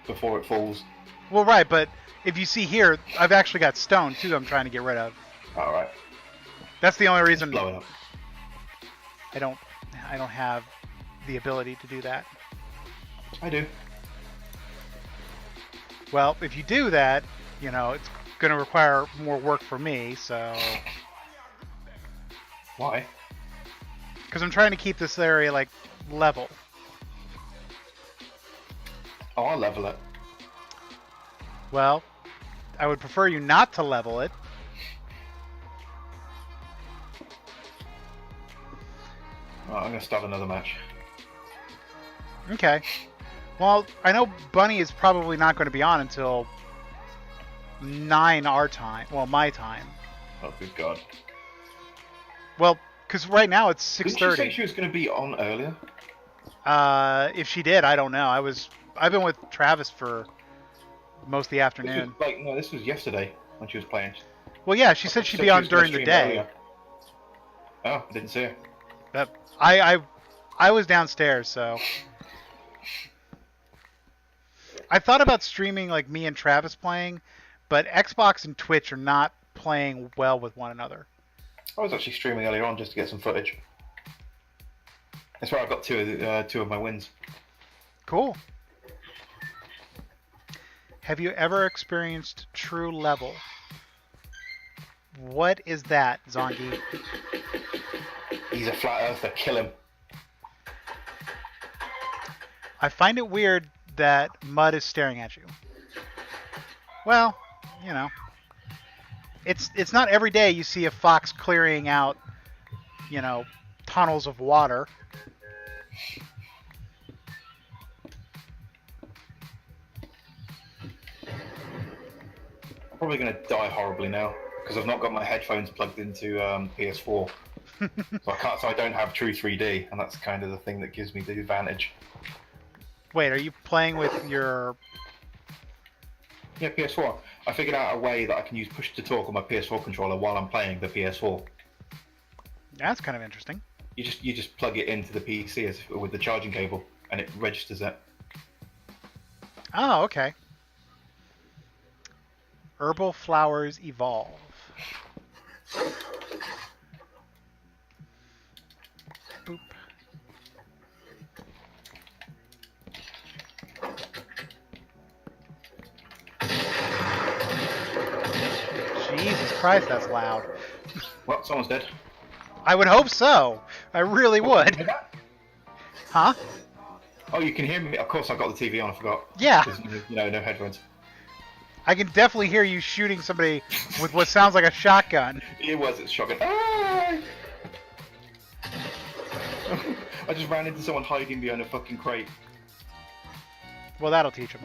before it falls. Well, right, but if you see here, I've actually got stone, too, I'm trying to get rid of. Alright. That's the only reason... Blow it up. I don't have the ability to do that? I do. Well, if you do that, you know, it's going to require more work for me, so... Why? Because I'm trying to keep this area, like, level. Oh, I'll level it. Well, I would prefer you not to level it. Right, I'm going to start another match. Okay. Well, I know Bunny is probably not going to be on until 9 our time. Well, my time. Oh, good God. Well, because right now it's Didn't she say 6:30. she was going to be on earlier? If she did, I don't know. I've been with Travis for most of the This afternoon. was, no, this was yesterday when she was playing. Well, yeah, she said she'd Said be she on was gonna during the stream day. earlier. Oh, I didn't see her. But I was downstairs, so I thought about streaming like me and Travis playing, but Xbox and Twitch are not playing well with one another. I was actually streaming earlier on just to get some footage. That's where I got two of my wins. Cool. Have you ever experienced true level? What is that, Zongi? He's a flat earther. Kill him. I find it weird that mud is staring at you. Well, you know, it's not every day you see a fox clearing out, you know, tunnels of water. I'm probably going to die horribly now because I've not got my headphones plugged into PS4, so I don't have True 3D, and that's kind of the thing that gives me the advantage. Wait, are you playing with your... Yeah, PS4. I figured out a way that I can use push to talk on my PS4 controller while I'm playing the PS4. That's kind of interesting. You just plug it into the PC with the charging cable, and it registers it. Oh, okay. Herbal flowers evolve. Boop. Jesus Christ, that's loud. Well, someone's dead. I would hope so. I really Can you would. hear that? Huh? Oh, you can hear me. Of course, I got the TV on. I forgot. Yeah. There's no headphones. I can definitely hear you shooting somebody with what sounds like a shotgun. It's shocking. Ah! I just ran into someone hiding behind a fucking crate. Well, that'll teach him.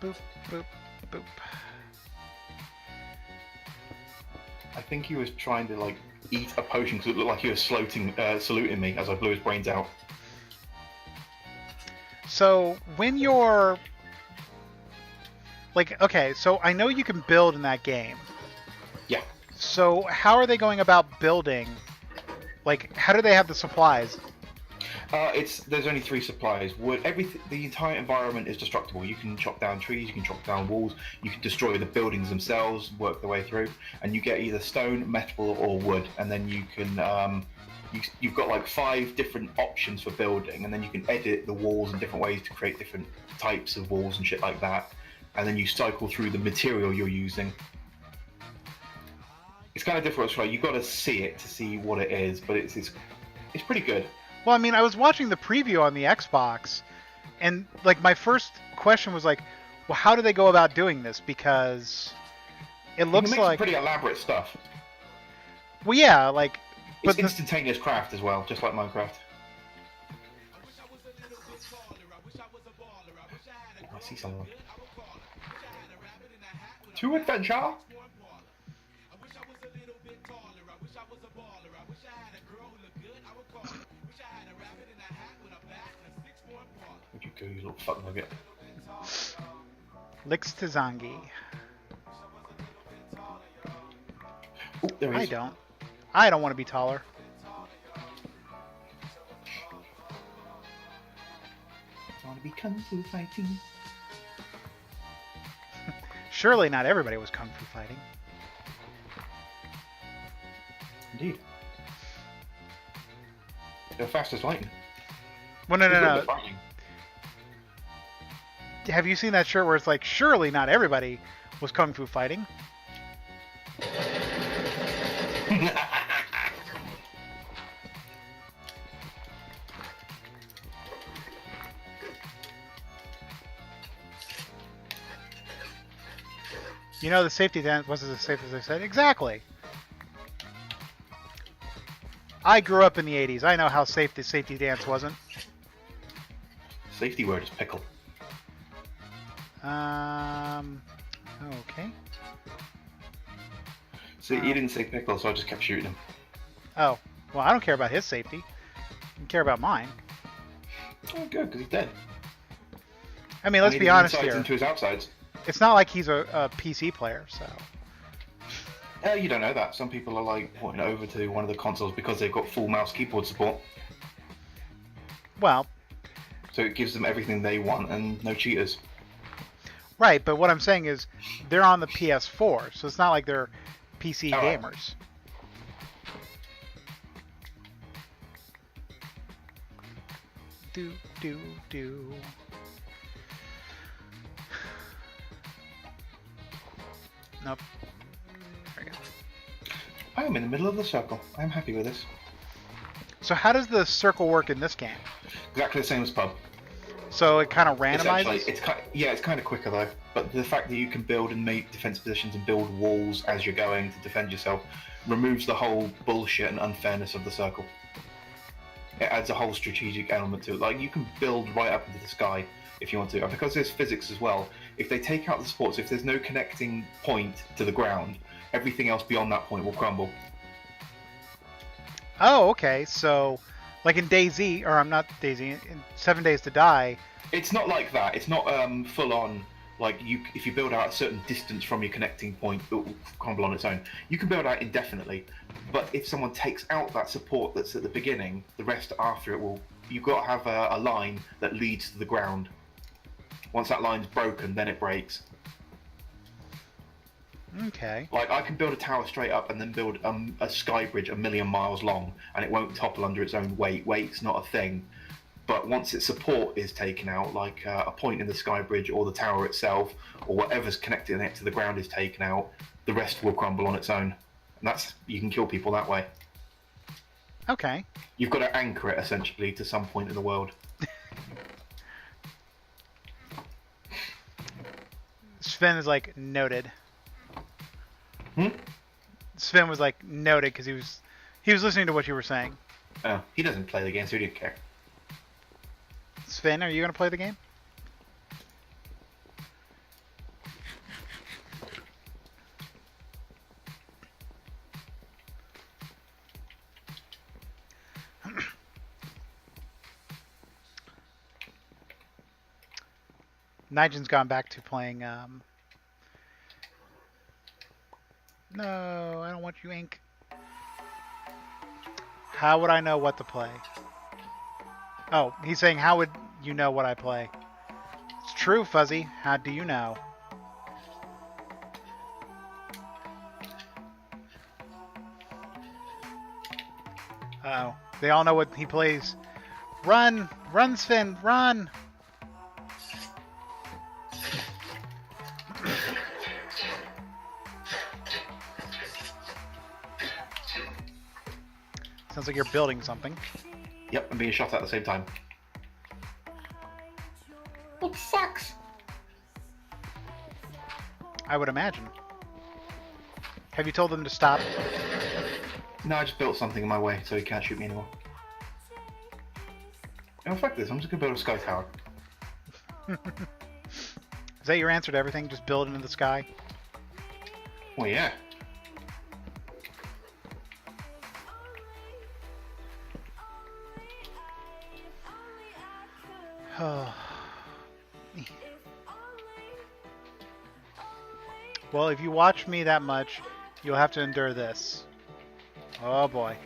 Boop, boop, boop. I think he was trying to like eat a potion because it looked like he was saluting me as I blew his brains out. So when you're like, okay, so I know you can build in that game. Yeah. So how are they going about building? Like, how do they have the supplies? There's only 3 supplies. Wood, the entire environment is destructible. You can chop down trees, you can chop down walls, you can destroy the buildings themselves, work their way through, and you get either stone, metal, or wood. And then you can you've got like 5 different options for building, and then you can edit the walls in different ways to create different types of walls and shit like that. And then you cycle through the material you're using. It's kind of difficult, right? You've got to see it to see what it is, but it's pretty good. Well, I mean, I was watching the preview on the Xbox, and like my first question was like, well, how do they go about doing this? Because it looks You can make like some pretty elaborate stuff. well, yeah, like, It's but instantaneous craft as well, just like Minecraft. I see someone. To adventure! Where'd you go, you little fuck nugget? Licks to Zangi. Oh, there he is. I don't want to be taller. I want to be kung fu fighting. Surely not everybody was kung fu fighting. Indeed. They're fast as lightning. Well, no, They're no, good no. at fighting. Have you seen that shirt where it's like, surely not everybody was kung fu fighting? You know, the safety dance wasn't as safe as I said. Exactly. I grew up in the 80s. I know how safe the safety dance wasn't. Safety word is pickle. Okay. See, you didn't say pickle, so I just kept shooting him. Oh, well, I don't care about his safety. I care about mine. Oh, good, because he's dead. I mean, let's And be his honest insides here. into his outsides. It's not like he's a PC player, so. You don't know that. Some people are like porting it over to one of the consoles because they've got full mouse keyboard support. Well, So it gives them everything they want and no cheaters. right, but what I'm saying is they're on the PS4, so it's not like they're PC All right. gamers. Do, do, do. Nope. There we go. I am in the middle of the circle. I'm happy with this. So how does the circle work in this game? Exactly the same as pub. So it kind of Essentially, randomizes? it's kind of quicker though. But the fact that you can build and make defense positions and build walls as you're going to defend yourself removes the whole bullshit and unfairness of the circle. It adds a whole strategic element to it. Like, you can build right up into the sky if you want to. And because there's physics as well, if they take out the supports, if there's no connecting point to the ground, everything else beyond that point will crumble. Oh, okay. So, like in DayZ, or I'm not DayZ, in 7 Days to Die. It's not like that. It's not full on. Like, if you build out a certain distance from your connecting point, it will crumble on its own. You can build out indefinitely, but if someone takes out that support that's at the beginning, the rest after it will. You've got to have a line that leads to the ground. Once that line's broken, then it breaks. Okay. Like, I can build a tower straight up and then build a sky bridge 1,000,000 miles long, and it won't topple under its own weight. Weight's not a thing. But once its support is taken out, like a point in the sky bridge or the tower itself, or whatever's connecting it to the ground is taken out, the rest will crumble on its own. And you can kill people that way. Okay. You've got to anchor it, essentially, to some point in the world. Sven is like, noted. Hmm? Sven was like, noted, because he was listening to what you were saying. Oh, he doesn't play the game, so he didn't care. Sven, are you going to play the game? Nigen's gone back to playing, No, I don't want you, Ink. How would I know what to play? Oh, he's saying, how would you know what I play? It's true, Fuzzy. How do you know? Uh-oh. They all know what he plays. Run! Run, Sven! Run! Sounds like you're building something. Yep, I'm being shot at the same time. It sucks. I would imagine. Have you told them to stop? No, I just built something in my way, so he can't shoot me anymore. Oh, fuck this, I'm just gonna build a sky tower. Is that your answer to everything? Just build into the sky? Well, yeah. Well, if you watch me that much, you'll have to endure this. Oh boy.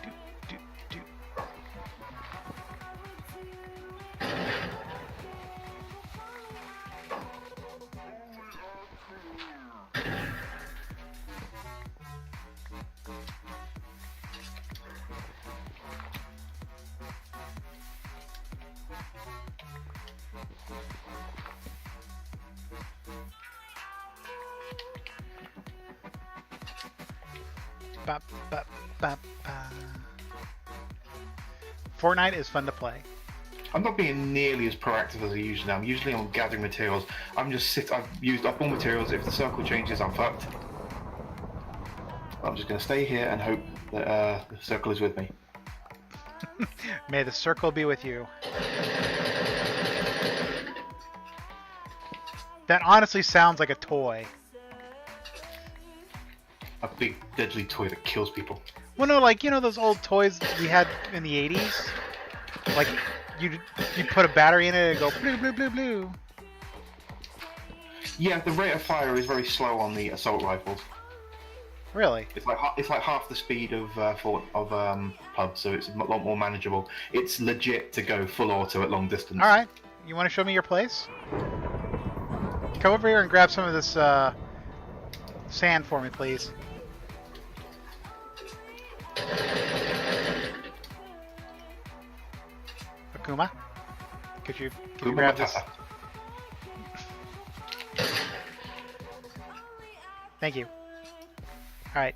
Do, do, do. ba, ba, ba, ba. Fortnite is fun to play. I'm not being nearly as proactive as I usually am. Usually I'm gathering materials. I'm just I've bought materials. If the circle changes, I'm fucked. I'm just going to stay here and hope that the circle is with me. May the circle be with you. That honestly sounds like a toy. A big deadly toy that kills people. Well, no, like, you know those old toys we had in the 80s? Like, you put a battery in it and go blue, blue, blue, blue. Yeah, the rate of fire is very slow on the assault rifles. Really? It's like half the speed of PUBG, so it's a lot more manageable. It's legit to go full auto at long distance. All right. You want to show me your place? Come over here and grab some of this sand for me, please. Akuma, could you grab this? Thank you. All right.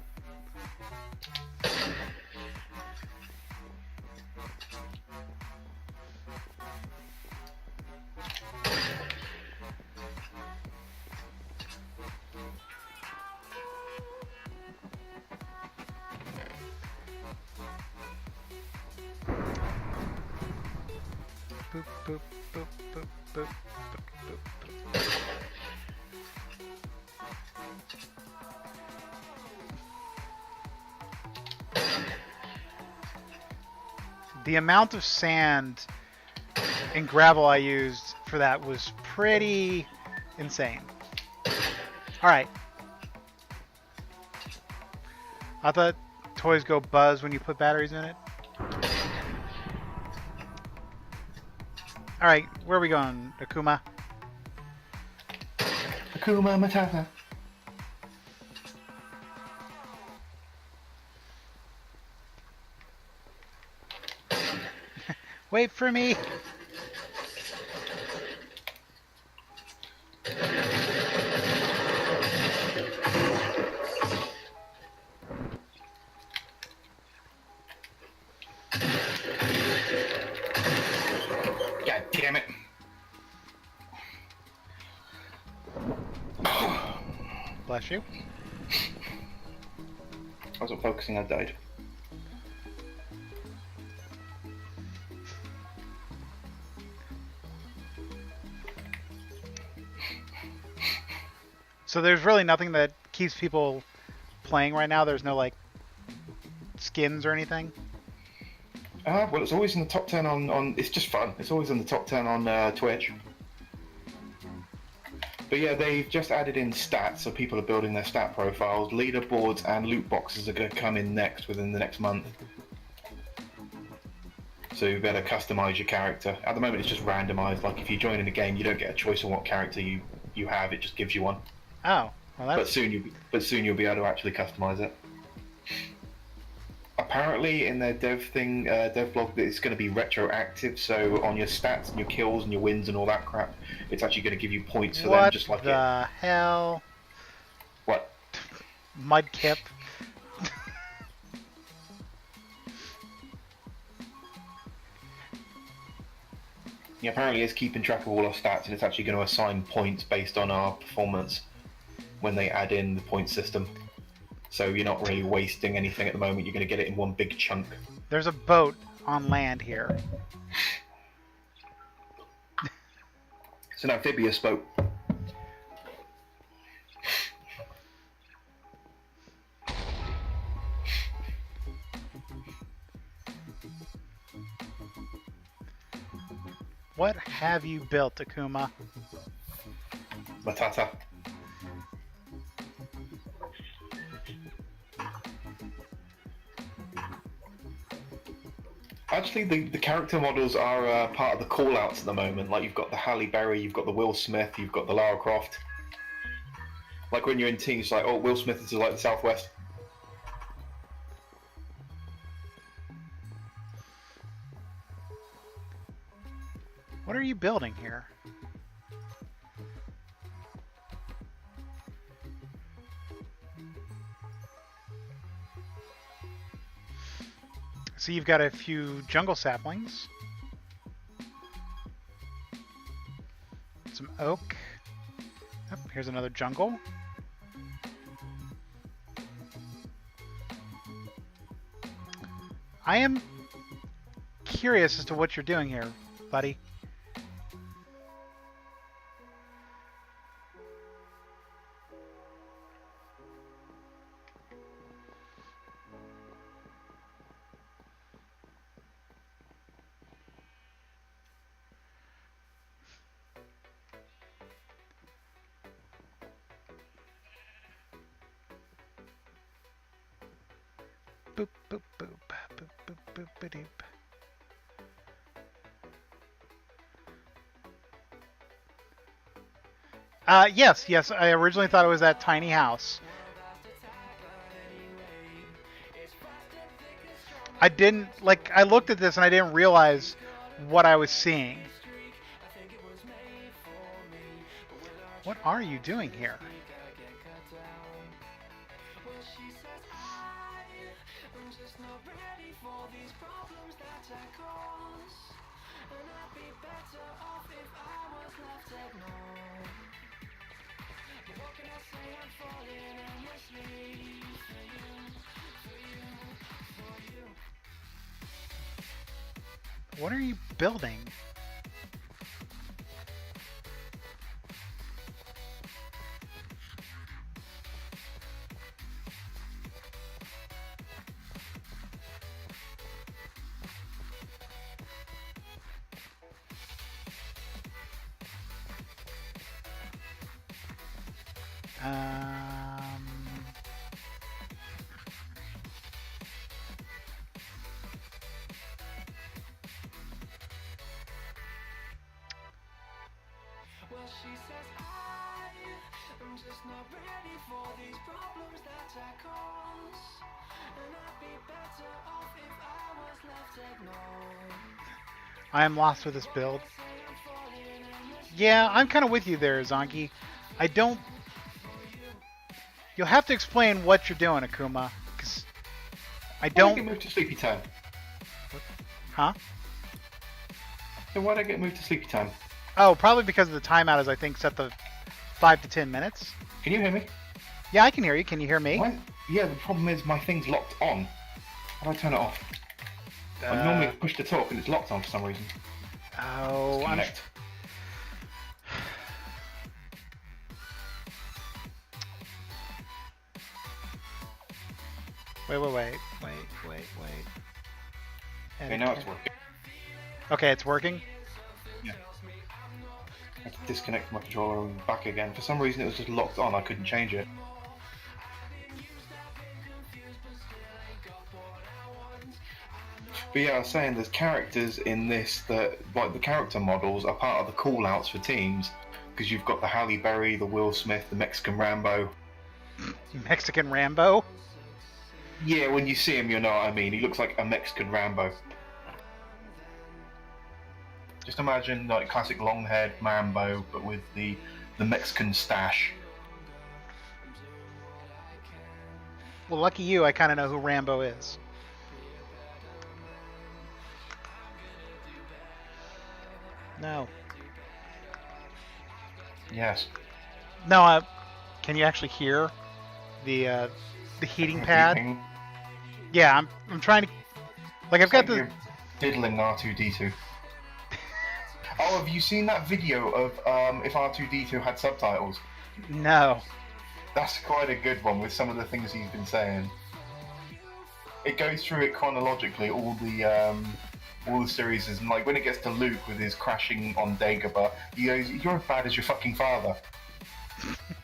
Boop, boop, boop, boop, boop, boop, boop, boop. The amount of sand and gravel I used for that was pretty insane. Alright. I thought toys go buzz when you put batteries in it. Alright, where are we going, Akuma? Akuma Matata. Wait for me! God damn it. Bless you. I wasn't focusing, I died. So there's really nothing that keeps people playing right now? There's no, like, skins or anything? Well, it's always in the top 10 on... It's just fun. It's always in the top 10 on Twitch. But yeah, they've just added in stats, so people are building their stat profiles. Leaderboards and loot boxes are going to come in next, within the next month. So you better customize your character. At the moment, it's just randomized. Like, if you join in a game, you don't get a choice on what character you have. It just gives you one. Oh, well that's... But soon you'll be able to actually customize it. Apparently, in their dev blog, that it's going to be retroactive. So on your stats and your kills and your wins and all that crap, it's actually going to give you points for them, just like What the hell? What? Mudkip. Yeah, apparently it's keeping track of all our stats, and it's actually going to assign points based on our performance when they add in the point system. So you're not really wasting anything at the moment. You're going to get it in one big chunk. There's a boat on land here. It's an amphibious boat. What have you built, Akuma? Matata. Actually, the character models are part of the call-outs at the moment. Like, you've got the Halle Berry, you've got the Will Smith, you've got the Lara Croft. Like, when you're in teams, it's like, oh, Will Smith is like the Southwest. What are you building here? See, you've got a few jungle saplings. Some oak. Yep, here's another jungle. I am curious as to what you're doing here, buddy. Boop, boop, boop, boop, boop, boop, boop, doop. Yes. I originally thought it was that tiny house. I didn't, like, I looked at this and I didn't realize what I was seeing. What are you doing here? What are you building? Um, Well, she says I'm just not ready for these problems that I cause, and I'd be better off if I was left ignored. I am lost with this build. Yeah, I'm kind of with you there, Zonky. I don't... You'll have to explain what you're doing, Akuma, because I Why don't... get moved to sleepy time? Huh? So why did I get moved to sleepy time? Oh, probably because of the timeout is, I think, set to 5 to 10 minutes. Can you hear me? Yeah, I can hear you. Can you hear me? Yeah, the problem is my thing's locked on. How do I turn it off? I normally push to talk and it's locked on for some reason. Oh, I'm... Connect. Wait. Okay, now it's working. Okay, it's working? Yeah. I had to disconnect my controller and back again. For some reason it was just locked on, I couldn't change it. But yeah, I was saying there's characters in this that, like, the character models are part of the call-outs for teams, because you've got the Halle Berry, the Will Smith, the Mexican Rambo. Mexican Rambo? Yeah, when you see him, you know what I mean. He looks like a Mexican Rambo. Just imagine, like, classic long-haired Rambo, but with the Mexican stash. Well, lucky you, I kind of know who Rambo is. No. Yes. No, can you actually hear the heating pad? Beeping. Yeah, I'm trying to... Like, I've It's got like the... you're diddling R2-D2. Oh, have you seen that video of if R2-D2 had subtitles? No. That's quite a good one with some of the things he's been saying. It goes through it chronologically, all the series, and like when it gets to Luke with his crashing on Dagobah, he goes, "You're as bad as your fucking father."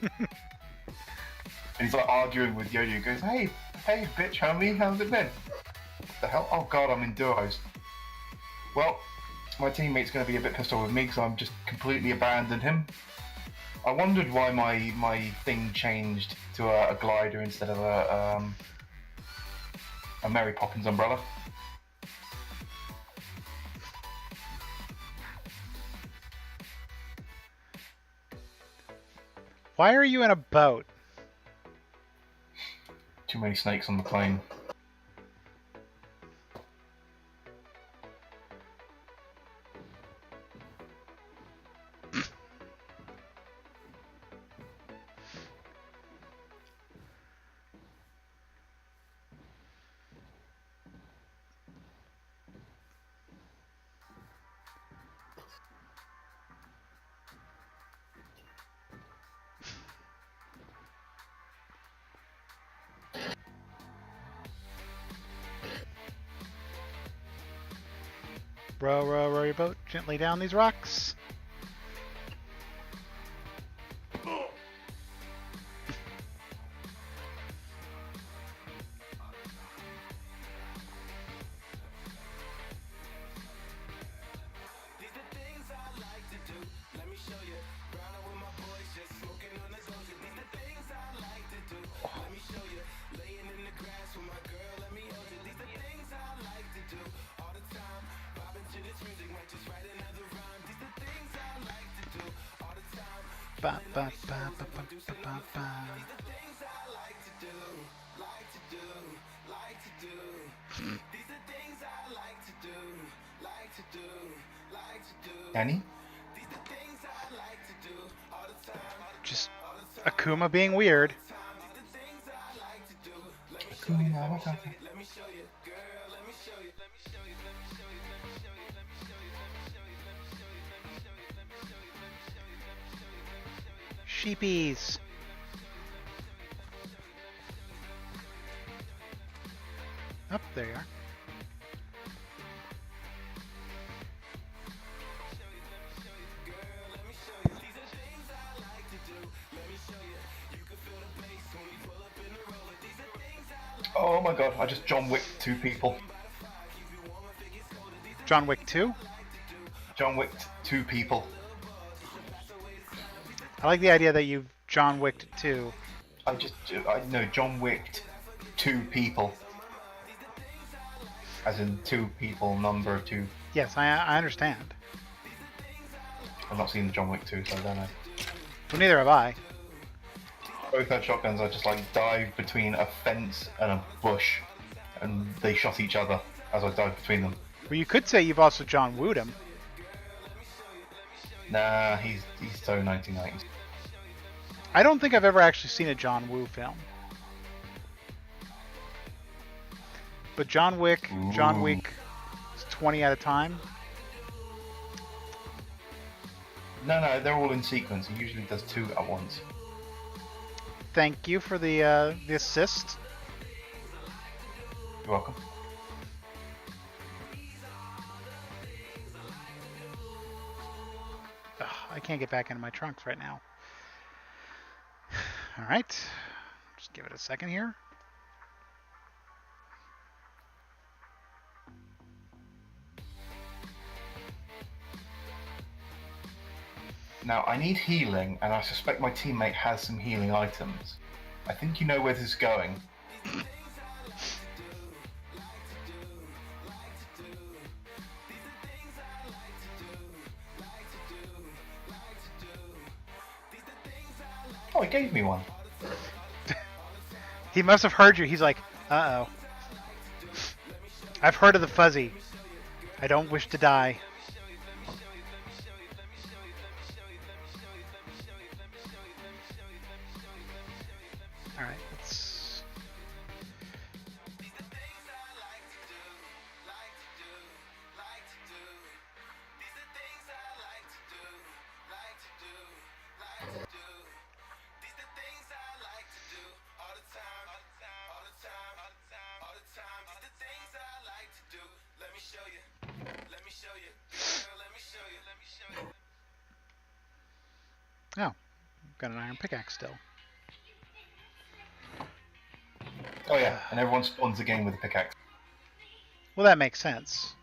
And he's like arguing with Yoda. He goes, "Hey, bitch, homie, how's it been?" What the hell? Oh god, I'm in duos. Well, my teammate's going to be a bit pissed off with me because I'm just completely abandoned him. I wondered why my thing changed to a glider instead of a Mary Poppins umbrella. Why are you in a boat? Too many snakes on the plane. Row, row, row your boat gently down these rocks. Ba, ba, ba, ba, ba, ba, ba, ba. Annie? Just Akuma being weird. Sheepies. Up there you are. Oh my god, I just John Wick 2 people. John Wick 2. John Wick 2 people. I like the idea that you John Wicked 2. I know John Wick 2 people. As in 2 people, number of 2. Yes, I understand. I've not seen John Wick 2, so I don't know. Well, neither have I. Both had shotguns. I just like dived between a fence and a bush, and they shot each other as I dived between them. Well, you could say you've also John Wooed him. Nah, he's so 1990s. I don't think I've ever actually seen a John Woo film. But John Wick, John Ooh. Wick is 20 at a time. No, they're all in sequence. He usually does 2 at once. Thank you for the assist. You're welcome. Ugh, I can't get back into my trunks right now. Alright. Just give it a second here. Now, I need healing, and I suspect my teammate has some healing items. I think you know where this is going. Oh, he gave me one. He must have heard you. He's like, uh-oh. I've heard of the fuzzy. I don't wish to die. Alright, let's... Oh, got an iron pickaxe still. Oh yeah, and everyone spawns again with a pickaxe. Well, that makes sense.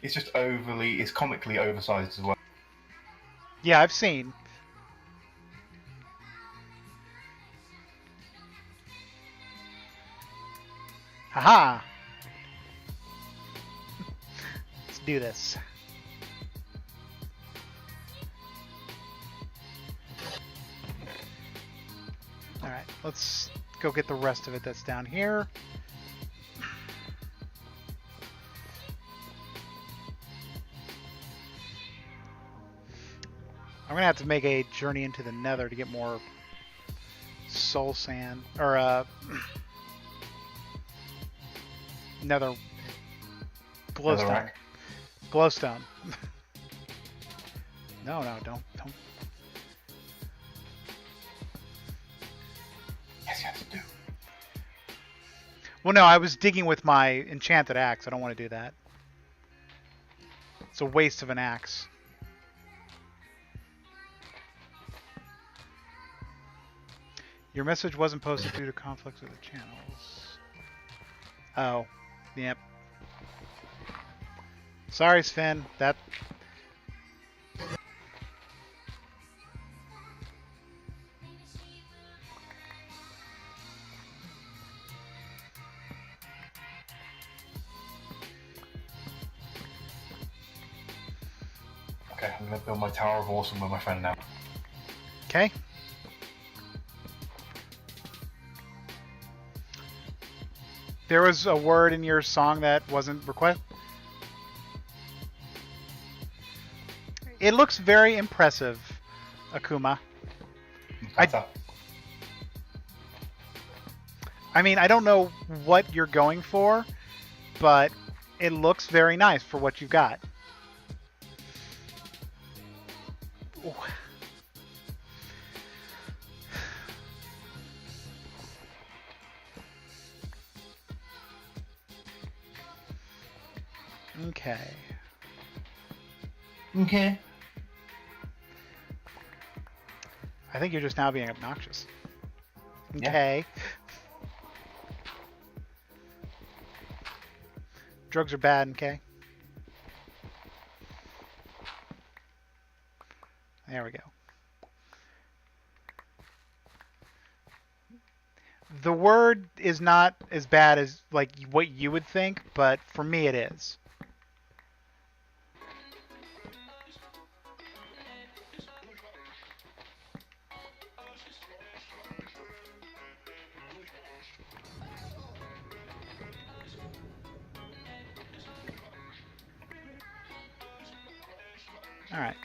It's just it's comically oversized as well. Yeah, I've seen. Haha! Let's do this. Alright, let's go get the rest of it that's down here. I'm gonna have to make a journey into the Nether to get more soul sand, or Nether glowstone. Netherrack. Glowstone. No, don't. Yes, do. Well, no, I was digging with my enchanted axe. I don't want to do that. It's a waste of an axe. Your message wasn't posted due to conflicts with the channels. Oh, yep. Sorry, Sven. That. Okay, I'm gonna build my Tower of Awesome with my friend now. Okay. There was a word in your song that wasn't requested. It looks very impressive, Akuma. I mean, I don't know what you're going for, but it looks very nice for what you've got. Ooh. Okay. Okay. I think you're just now being obnoxious. Yeah. Okay. Drugs are bad, okay? There we go. The word is not as bad as like what you would think, but for me it is. All right.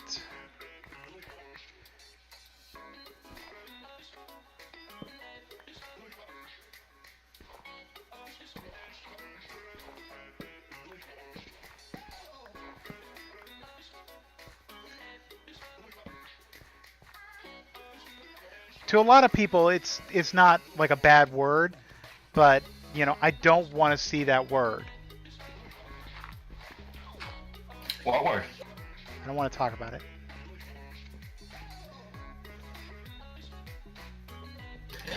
To a lot of people, it's not like a bad word, but you know, I don't want to see that word. What word? I don't want to talk about it.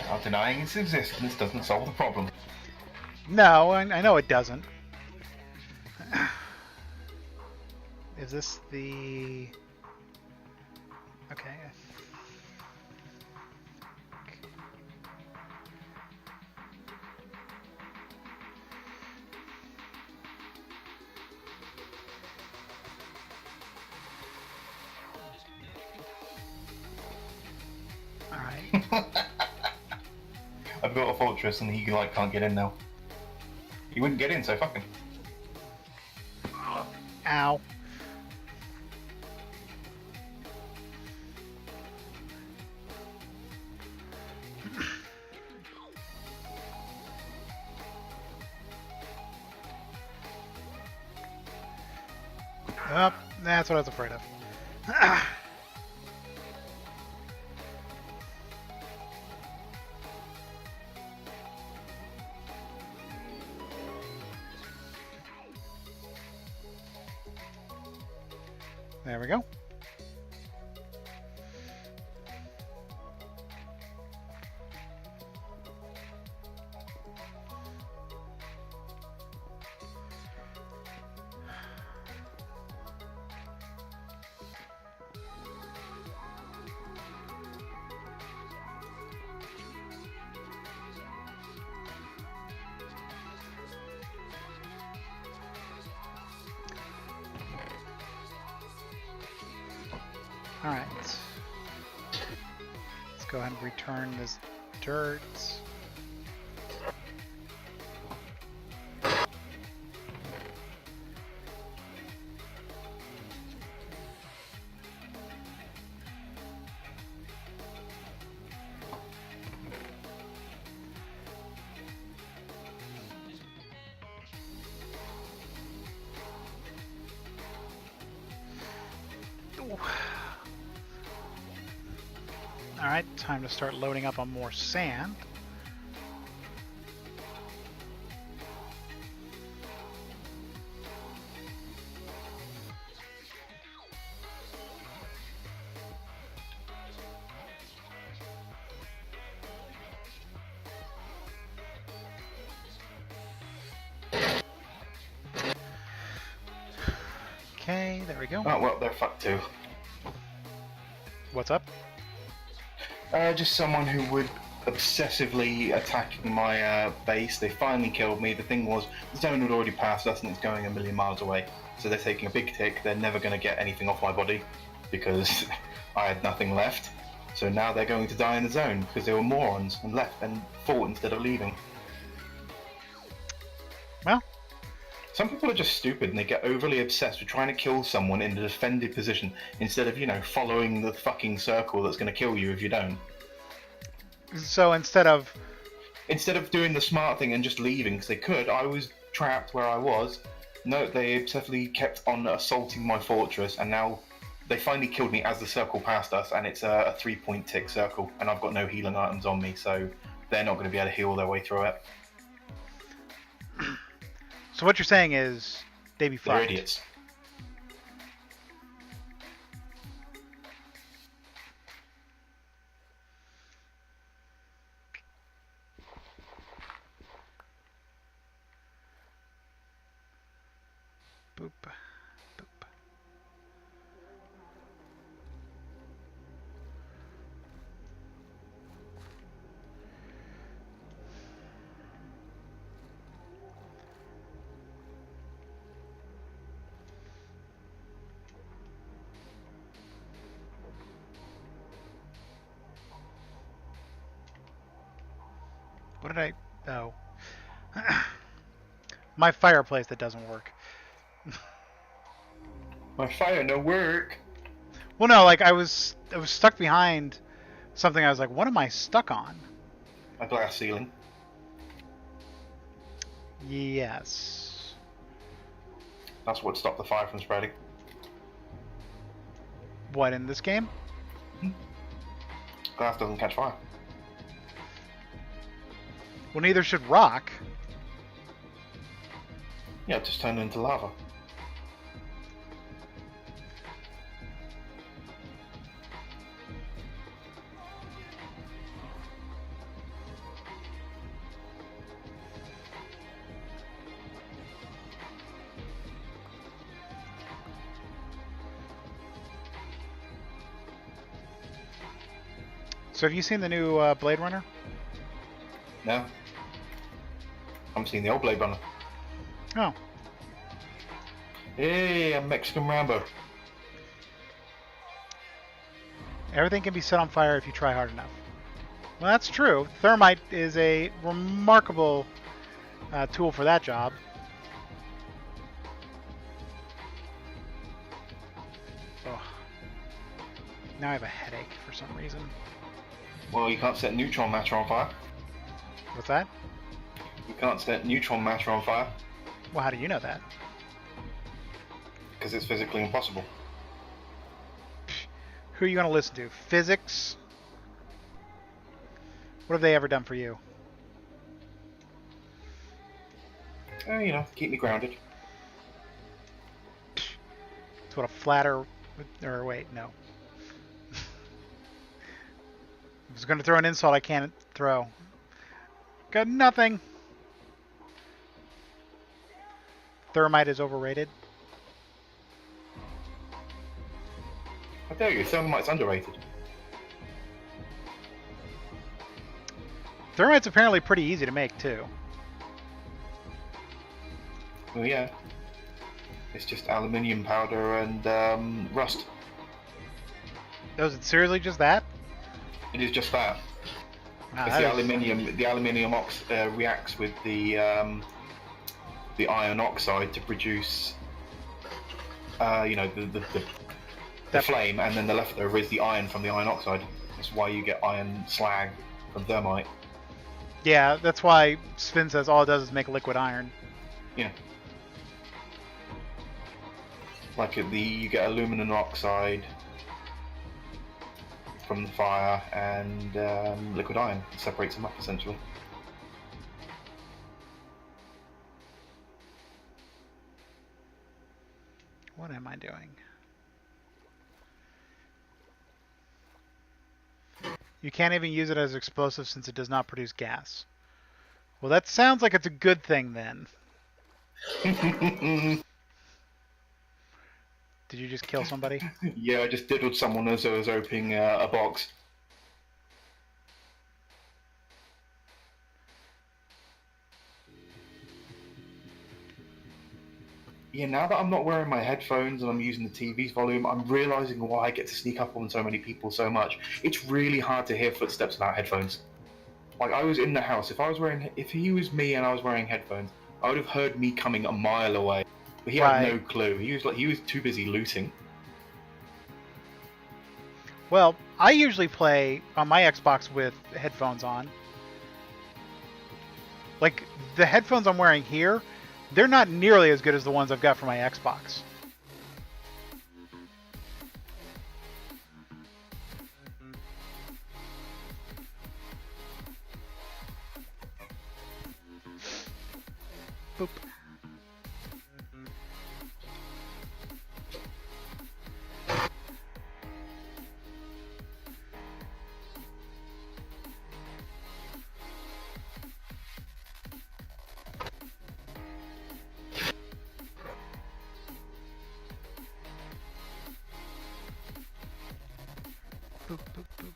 Not denying its existence doesn't solve the problem. No, I know it doesn't. Is this the... Okay. Alright. I built a fortress and he like can't get in now. He wouldn't get in, so fuck him. Ow. Oh, that's what I was afraid of. There we go. Alright. Let's go ahead and return this dirt. Alright, time to start loading up on more sand. Okay, there we go. Oh, well, they're fucked too. What's up? Just someone who would obsessively attacking my base. They finally killed me. The thing was, the zone had already passed us and it's going a million miles away. So they're taking a big tick. They're never going to get anything off my body because I had nothing left. So now they're going to die in the zone because they were morons and left and fought instead of leaving. Well, some people are just stupid and they get overly obsessed with trying to kill someone in a defended position instead of, following the fucking circle that's going to kill you if you don't. so instead of doing the smart thing and just leaving because they could, I was trapped where I was. No, they obsessively kept on assaulting my fortress, and now they finally killed me as the circle passed us, and it's a 3-point tick circle, and I've got no healing items on me, so they're not going to be able to heal their way through it. So what you're saying is they be They're fucked. idiots. Boop. Boop. What did I... Oh. My fireplace that doesn't work. My fire no work. Well, no, like I was stuck behind something. I was like, what am I stuck on? A glass ceiling. Yes. That's what stopped the fire from spreading. What, in this game? Glass doesn't catch fire. Well, neither should rock. Yeah, it just turned into lava. So have you seen the new Blade Runner? No. I'm seeing the old Blade Runner. Oh. Hey, I'm Mexican Rambo. Everything can be set on fire if you try hard enough. Well, that's true. Thermite is a remarkable tool for that job. Oh. Now I have a headache for some reason. Well, you can't set neutron matter on fire. What's that? You can't set neutron matter on fire Well, how do you know that? because it's physically impossible. Who are you going to listen to? Physics? What have they ever done for you? Keep me grounded. It's what a flatter... Or wait, no. I was going to throw an insult I can't throw. Got nothing. Thermite is overrated. How dare you? Thermite's underrated. Thermite's apparently pretty easy to make, too. Well, yeah. It's just aluminium powder and rust. Oh, is it seriously just that? It is just that. Wow, It's that the is- aluminium. The aluminium reacts with the iron oxide to produce, the That- flame, and then the leftover is the iron from the iron oxide. That's why you get iron slag from thermite. Yeah, that's why Sven says all it does is make liquid iron. Yeah. Like you get aluminum oxide from the fire and liquid iron. It separates them up essentially. What am I doing? You can't even use it as explosive since it does not produce gas. Well, that sounds like it's a good thing then. Did you just kill somebody? Yeah, I just diddled someone as I was opening a box. Yeah, now that I'm not wearing my headphones and I'm using the TV's volume, I'm realizing why I get to sneak up on so many people so much. It's really hard to hear footsteps without headphones. Like, I was in the house. If he was me and I was wearing headphones, I would have heard me coming a mile away. But he had no Right. clue. He was too busy looting. Well, I usually play on my Xbox with headphones on. Like, the headphones I'm wearing here, they're not nearly as good as the ones I've got for my Xbox. Boop. Boop, boop, boop.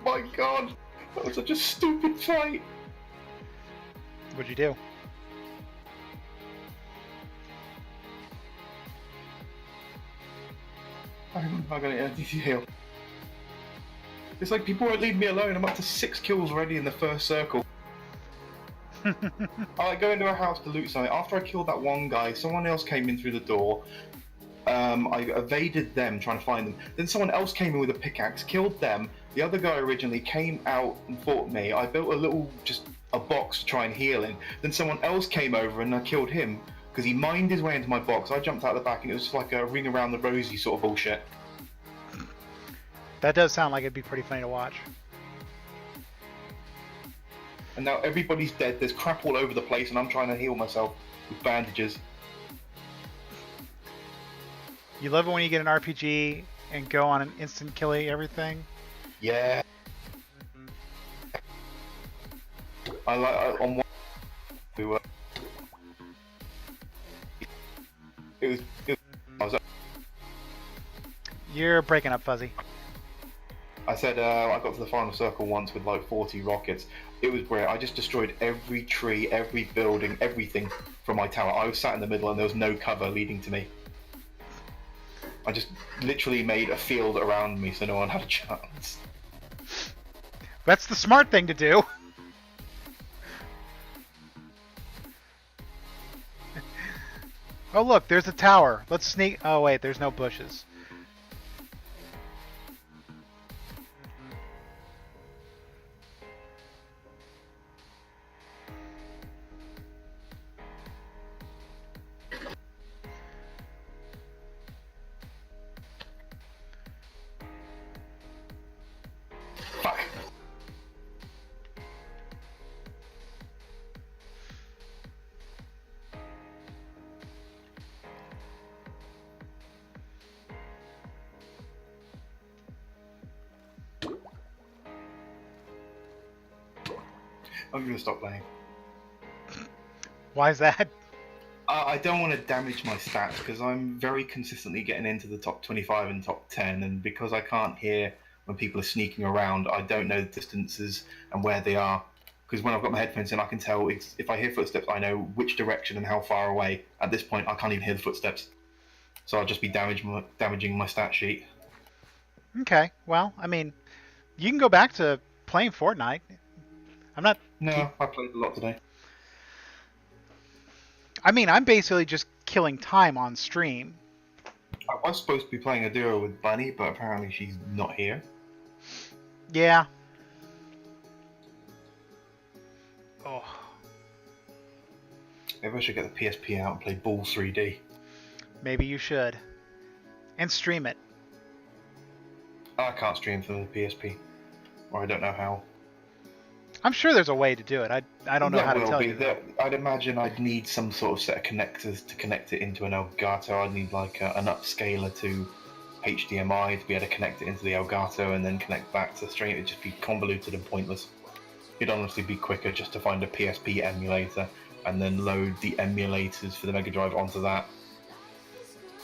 Oh my god! That was such a stupid fight! What'd you do? I'm gonna heal. It's like people won't leave me alone. I'm up to 6 kills already in the first circle. I go into a house to loot something. After I killed that one guy, someone else came in through the door. I evaded them, trying to find them. Then someone else came in with a pickaxe, killed them. The other guy originally came out and fought me. I built a box to try and heal him. Then someone else came over and I killed him because he mined his way into my box. I jumped out the back and it was like a ring around the rosy sort of bullshit. That does sound like it'd be pretty funny to watch. And now everybody's dead. There's crap all over the place and I'm trying to heal myself with bandages. You love it when you get an RPG and go on an instant killing everything. Yeah. On one it was You're breaking up, Fuzzy. I said I got to the final circle once with like 40 rockets. It was brilliant. I just destroyed every tree, every building, everything from my tower. I was sat in the middle and there was no cover leading to me. I just literally made a field around me so no one had a chance. That's the smart thing to do. Oh look, there's a tower. Let's sneak. Oh wait, there's no bushes. Fuck. I'm gonna stop playing. Why is that? I don't want to damage my stats because I'm very consistently getting into the top 25 and top 10, and because I can't hear when people are sneaking around, I don't know the distances and where they are. Because when I've got my headphones in, I can tell if I hear footsteps, I know which direction and how far away. At this point, I can't even hear the footsteps, so I'll just be damaging my stat sheet. Okay, well, I mean, you can go back to playing Fortnite. I'm not. No, I played a lot today. I mean, I'm basically just killing time on stream. I was supposed to be playing a duo with Bunny, but apparently she's not here. Yeah. Oh. Maybe I should get the PSP out and play Ball 3D. Maybe you should. And stream it. I can't stream from the PSP. Or I don't know how. I'm sure there's a way to do it. I don't know how to tell you. I'd imagine I'd need some sort of set of connectors to connect it into an Elgato. I'd need like an upscaler to HDMI to be able to connect it into the Elgato and then connect back to the stream. It'd just be convoluted and pointless. It'd honestly be quicker just to find a PSP emulator and then load the emulators for the Mega Drive onto that.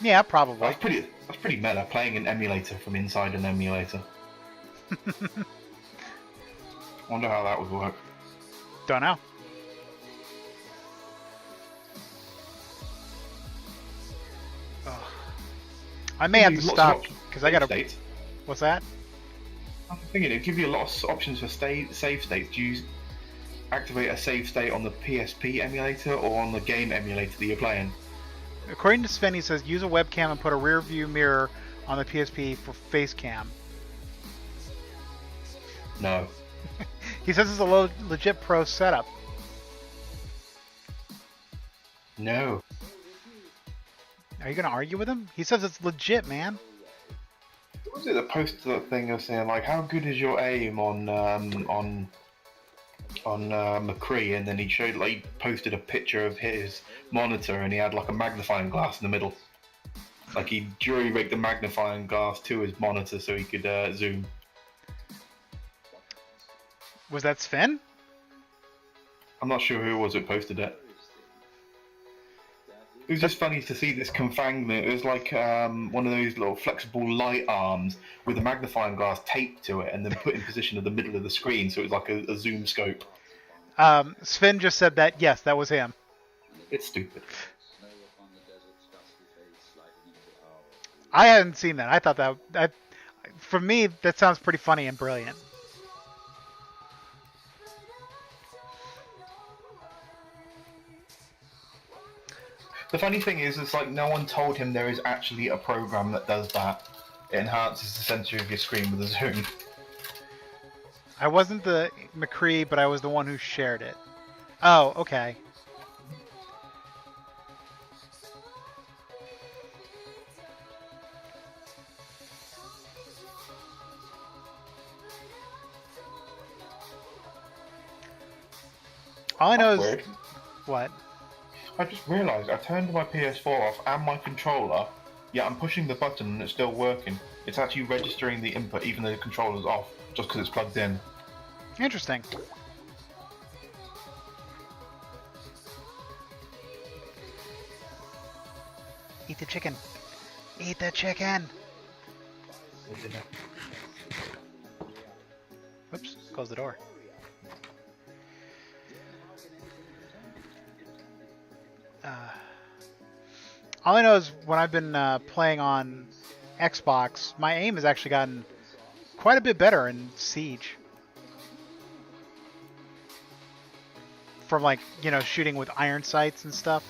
Yeah, probably. That's pretty meta, playing an emulator from inside an emulator. Wonder how that would work. Don't know. Ugh. I may have to stop because I gotta. States. What's that? I'm thinking it'd give you a lot of options for save states. Do you activate a save state on the PSP emulator or on the game emulator that you're playing? According to Sven, he says use a webcam and put a rear view mirror on the PSP for face cam. No. He says it's a legit pro setup. No. Are you gonna argue with him? He says it's legit, man. What was it that posted that thing of saying like, how good is your aim on McCree, and then he showed like he posted a picture of his monitor and he had like a magnifying glass in the middle. Like he jury rigged the magnifying glass to his monitor so he could zoom. Was that Sven? I'm not sure who it was that posted it. It was just funny to see this confinement. It was like one of those little flexible light arms with a magnifying glass taped to it and then put in position at the middle of the screen, so it was like a zoom scope. Sven just said that, yes, that was him. It's stupid. I hadn't seen that. I thought that for me, that sounds pretty funny and brilliant. The funny thing is, it's like no one told him there is actually a program that does that. It enhances the center of your screen with a zoom. I wasn't the McCree, but I was the one who shared it. Oh, okay. All I know is... Weird. What? I just realised I turned my PS4 off and my controller, yet I'm pushing the button and it's still working. It's actually registering the input even though the controller's off, just because it's plugged in. Interesting. Eat the chicken. Eat the chicken. Whoops, close the door. All I know is when I've been playing on Xbox, my aim has actually gotten quite a bit better in Siege. From like, you know, shooting with iron sights and stuff.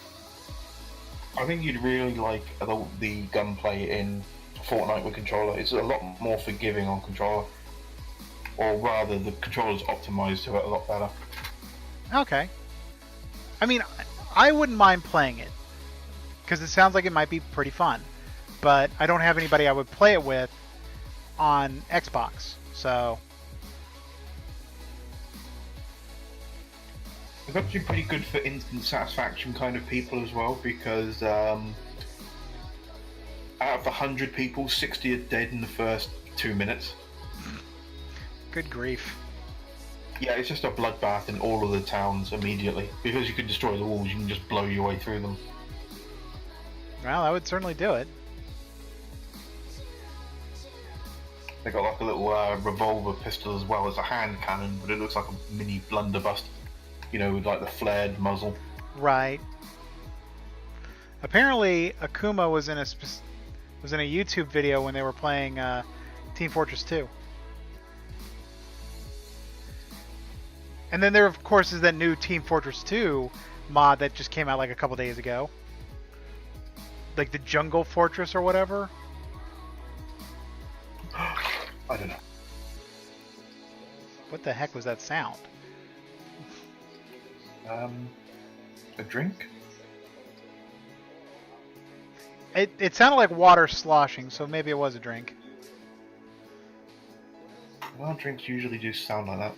I think you'd really like the gunplay in Fortnite with controller. It's a lot more forgiving on controller. Or rather, the controller's optimized to it a lot better. Okay. I mean, I wouldn't mind playing it. Because it sounds like it might be pretty fun. But I don't have anybody I would play it with on Xbox. So... It's actually pretty good for instant satisfaction kind of people as well, because out of 100 people, 60 are dead in the first 2 minutes. Good grief. Yeah, it's just a bloodbath in all of the towns immediately. Because you can destroy the walls, you can just blow your way through them. Well, I would certainly do it. They got like a little revolver pistol as well as a hand cannon, but it looks like a mini blunderbuss. You know, with like the flared muzzle. Right. Apparently, Akuma was in a YouTube video when they were playing Team Fortress 2. And then there, of course, is that new Team Fortress 2 mod that just came out like a couple days ago. Like the Jungle Fortress or whatever. I don't know. What the heck was that sound? A drink? It sounded like water sloshing, so maybe it was a drink. Well, drinks usually do sound like that.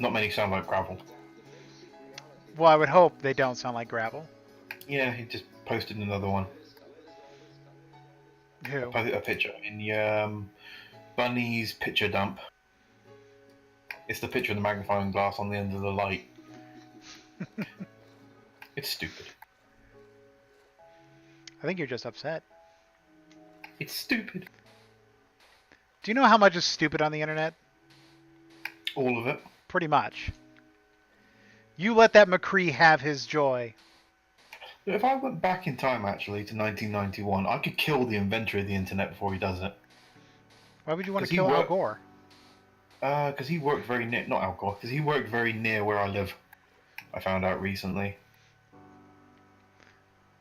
Not many sound like gravel. Well, I would hope they don't sound like gravel. Yeah, he just posted another one. Who? A picture in the Bunny's picture dump. It's the picture of the magnifying glass on the end of the light. It's stupid. I think you're just upset. It's stupid. Do you know how much is stupid on the internet? All of it. Pretty much. You let that McCree have his joy. If I went back in time, actually, to 1991, I could kill the inventor of the internet before he does it. Why would you want to 'Cause he kill Al worked- Gore? Because he worked very near... Not Al Gore, because he worked very near where I live. I found out recently.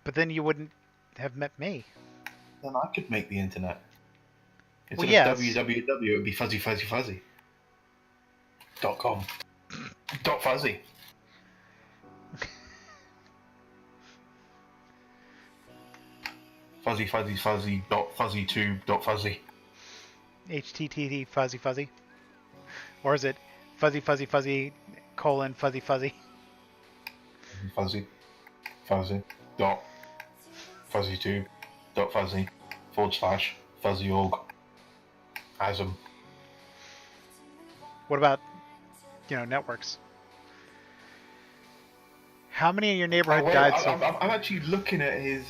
But then you wouldn't have met me. Then I could make the internet. Instead Well, yes. of www, it would be fuzzy. .com. .fuzzy. Fuzzy. .fuzzytube.fuzzy. HTTP fuzzy fuzzy. Or is it fuzzy fuzzy fuzzy colon fuzzy fuzzy? Fuzzy. Dot. Fuzzytube. .fuzzy. / fuzzy.org. Asm. What about, networks? How many in your neighborhood died so far? I'm actually looking at his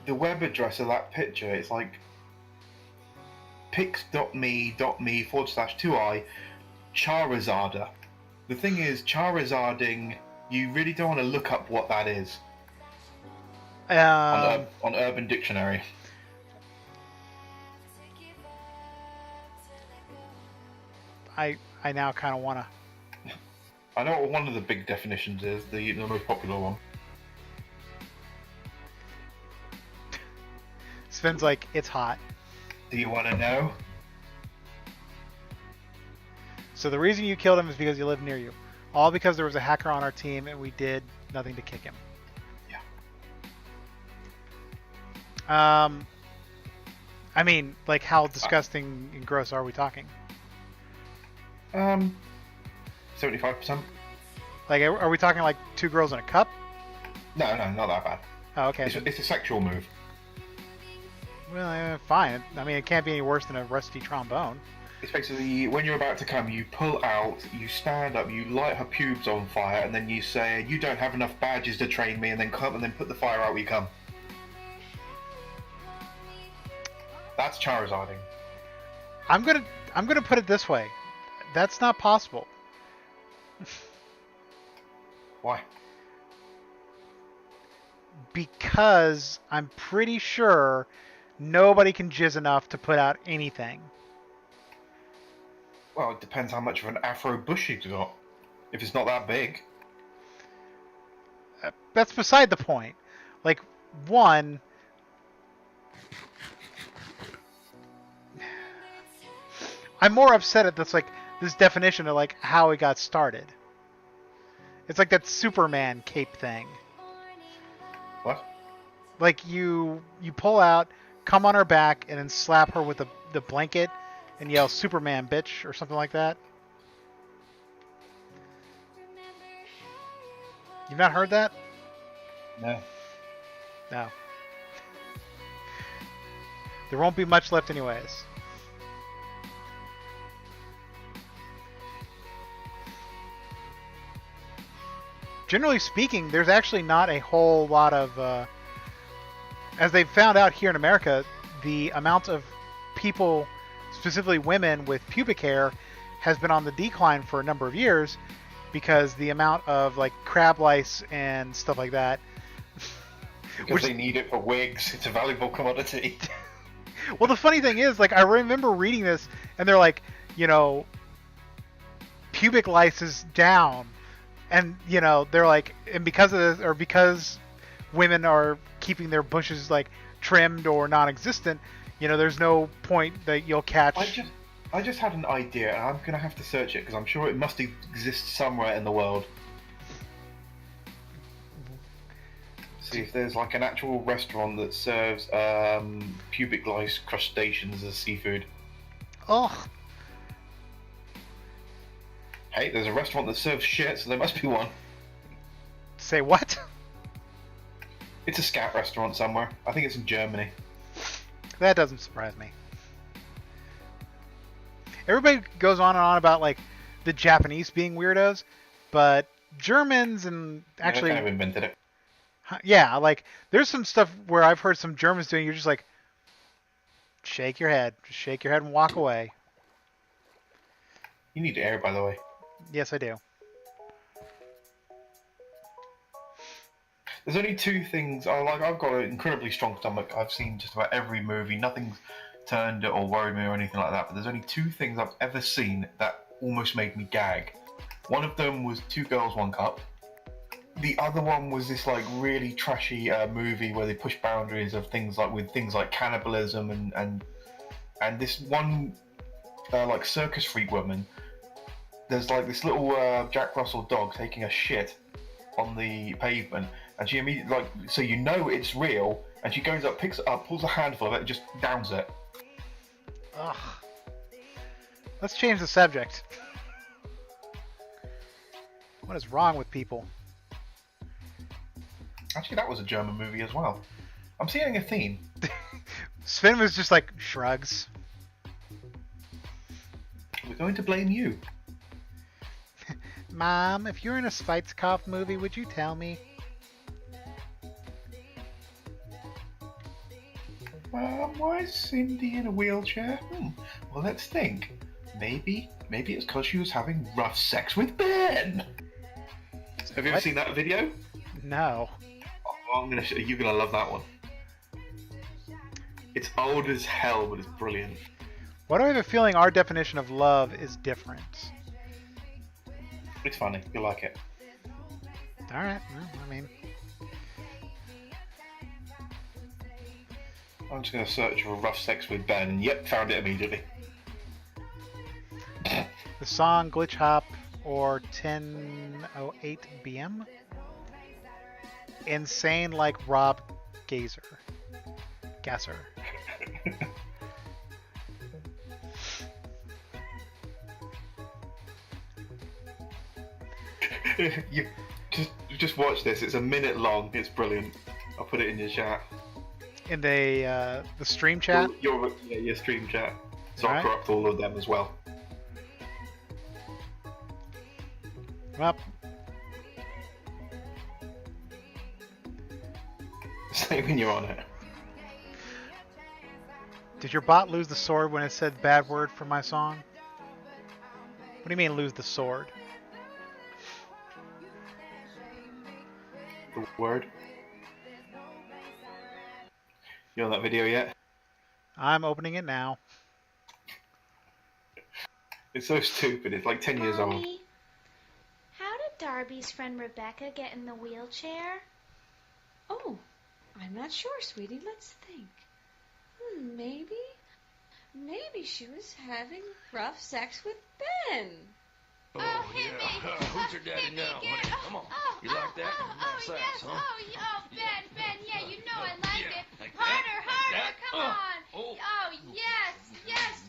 the web address of that picture. It's like pix.me / 2i Charizarder. The thing is, Charizarding, you really don't want to look up what that is on Urban Dictionary. I now kind of want to. I know what one of the big definitions is, the most popular one. Sven's like, it's hot. Do you want to know? So the reason you killed him is because he lived near you. All because there was a hacker on our team and we did nothing to kick him. Yeah. I mean, like, how disgusting and gross are we talking? 75%? Like, are we talking like 2 girls in a cup? No, not that bad. Oh, okay. It's a sexual move. Well, fine. I mean, it can't be any worse than a rusty trombone. It's basically, when you're about to come, you pull out, you stand up, you light her pubes on fire, and then you say, "You don't have enough badges to train me," and then come and then put the fire out where you come. That's Charizarding. I'm gonna put it this way. That's not possible. Why? Because I'm pretty sure nobody can jizz enough to put out anything. Well, it depends how much of an afro bush you've got. If it's not that big. That's beside the point. Like, one, I'm more upset at this definition of like how it got started. It's like that Superman cape thing. What? Like you pull out, come on her back, and then slap her with the blanket and yell "Superman, bitch" or something like that. You've not heard that? No. No. There won't be much left anyways. Generally speaking, there's actually not a whole lot of, as they've found out here in America, the amount of people, specifically women with pubic hair, has been on the decline for a number of years because the amount of like crab lice and stuff like that. Because they need it for wigs. It's a valuable commodity. Well, the funny thing is, like, I remember reading this, and they're like, pubic lice is down, and you know they're like, and because of this, or because women are keeping their bushes like trimmed or non-existent, you know, there's no point that you'll catch. I just had an idea, and I'm gonna have to search it because I'm sure it must exist somewhere in the world. See if there's like an actual restaurant that serves pubic lice crustaceans as seafood. Oh, Hey, there's a restaurant that serves shit, so there must be one. say what? It's a scat restaurant somewhere. I think it's in Germany. That doesn't surprise me. Everybody goes on and on about like the Japanese being weirdos, but Germans and actually, they kind of invented it. yeah, like there's some stuff where I've heard some Germans doing. You're just like, shake your head, just shake your head and walk away. You need air, by the way. Yes, I do. There's only two things. I've got an incredibly strong stomach. I've seen just about every movie. Nothing's turned it or worried me or anything like that. But there's only two things I've ever seen that almost made me gag. One of them was Two Girls, One Cup. The other one was this like really trashy movie where they push boundaries of things like cannibalism and this one like circus freak woman. There's like this little Jack Russell dog taking a shit on the pavement, and she immediately so you know it's real, and she goes up, picks it up, pulls a handful of it, and just downs it. Ugh. Let's change the subject. What is wrong with people? Actually, that was a German movie as well. I'm seeing a theme. Sven was just like shrugs. We're going to blame you. Mom, if you're in a Schwarzkopf movie, would you tell me? Why is Cindy in a wheelchair? Well, let's think. Maybe it's because she was having rough sex with Ben. Have you ever seen that video? No. Oh, you're gonna love that one. It's old as hell, but it's brilliant. Why do I have a feeling our definition of love is different? It's funny. You'll like it. Alright, well, I mean... I'm just gonna search for rough sex with Ben, and yep, found it immediately. The song Glitch Hop or 1008 BM? Insane like Rob Gasser. You just watch this. It's a minute long. It's brilliant. I'll put it in your chat. In the stream chat? Your stream chat. So I'll Alright. corrupt all of them as well. Well, Say when you're on it. did your bot lose the sword when it said bad word for my song? What do you mean lose the sword? The word. You on that video yet? I'm opening it now. It's so stupid. It's like 10 years old. Mommy, how did Darby's friend Rebecca get in the wheelchair? Oh, I'm not sure, sweetie. Let's think. Maybe she was having rough sex with Ben. Oh, yeah. Who's your daddy now, honey? Come on. You like that? Nice ass, huh? Ben, yeah, you know I like Yeah, it. like Harder, that. come on. Oh. Yes,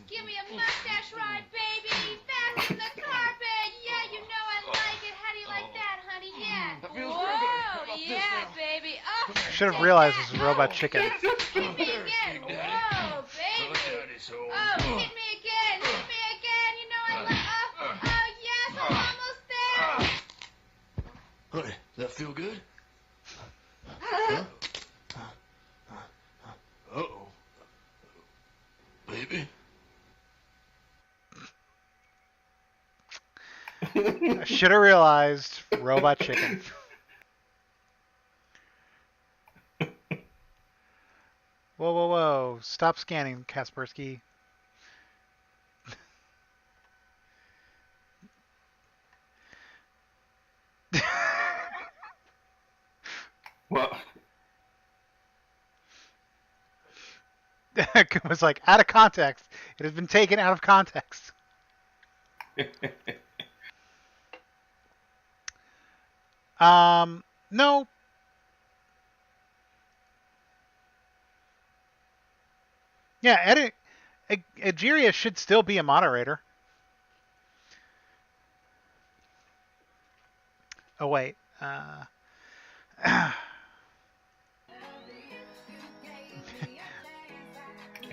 give me a mustache ride, baby. Fasten the carpet. Yeah, you know I like it. How do you like that, honey? Yeah. That feels real good. How about this Yeah, now? baby. Should have realized this was Robot Chicken. Hit me again. Big Daddy. Whoa, Oh, baby. daddy's so... Hit me again. You know I like. Oh, yes, I'm almost there. Honey, does that feel good? Huh? Uh-oh. Baby? I should have realized Robot Chicken. Whoa. Stop scanning, Kaspersky. It was like out of context. It has been taken out of context. No. Yeah, Egeria should still be a moderator. Oh wait.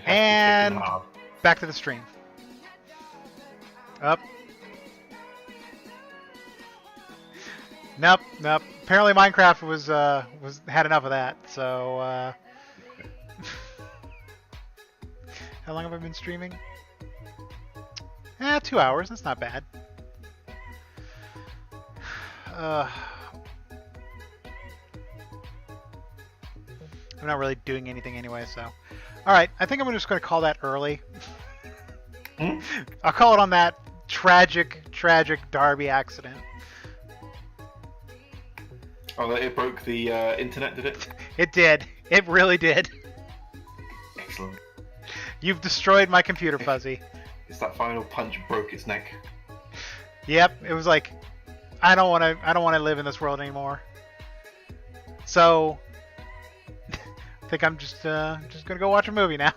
And back to the stream. Up. Nope. Apparently Minecraft was had enough of that. So how long have I been streaming? 2 hours. That's not bad. I'm not really doing anything anyway, so. Alright, I think I'm just going to call that early. I'll call it on that tragic Derby accident. Oh, it broke the internet, did it? It did. It really did. Excellent. You've destroyed my computer, Fuzzy. It's that final punch broke its neck. Yep, it was like, I don't want to live in this world anymore. So, I think I'm just gonna go watch a movie now.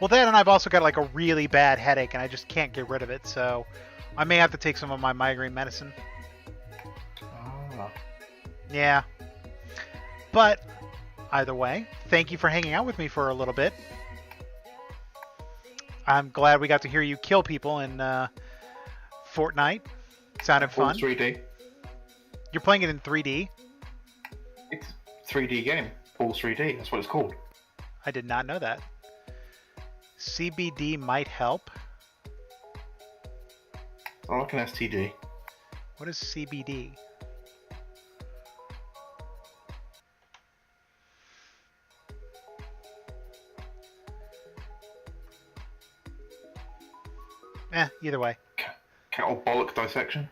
Well, that, and I've also got like a really bad headache, and I just can't get rid of it. So, I may have to take some of my migraine medicine. Ah. Yeah. But either way, thank you for hanging out with me for a little bit. I'm glad we got to hear you kill people in Fortnite. Sounded fun. 3D. You're playing it in 3D? It's a 3D game. All 3D. That's what it's called. I did not know that. CBD might help. I like an STD. What is CBD? Either way. Cattle bollock dissection.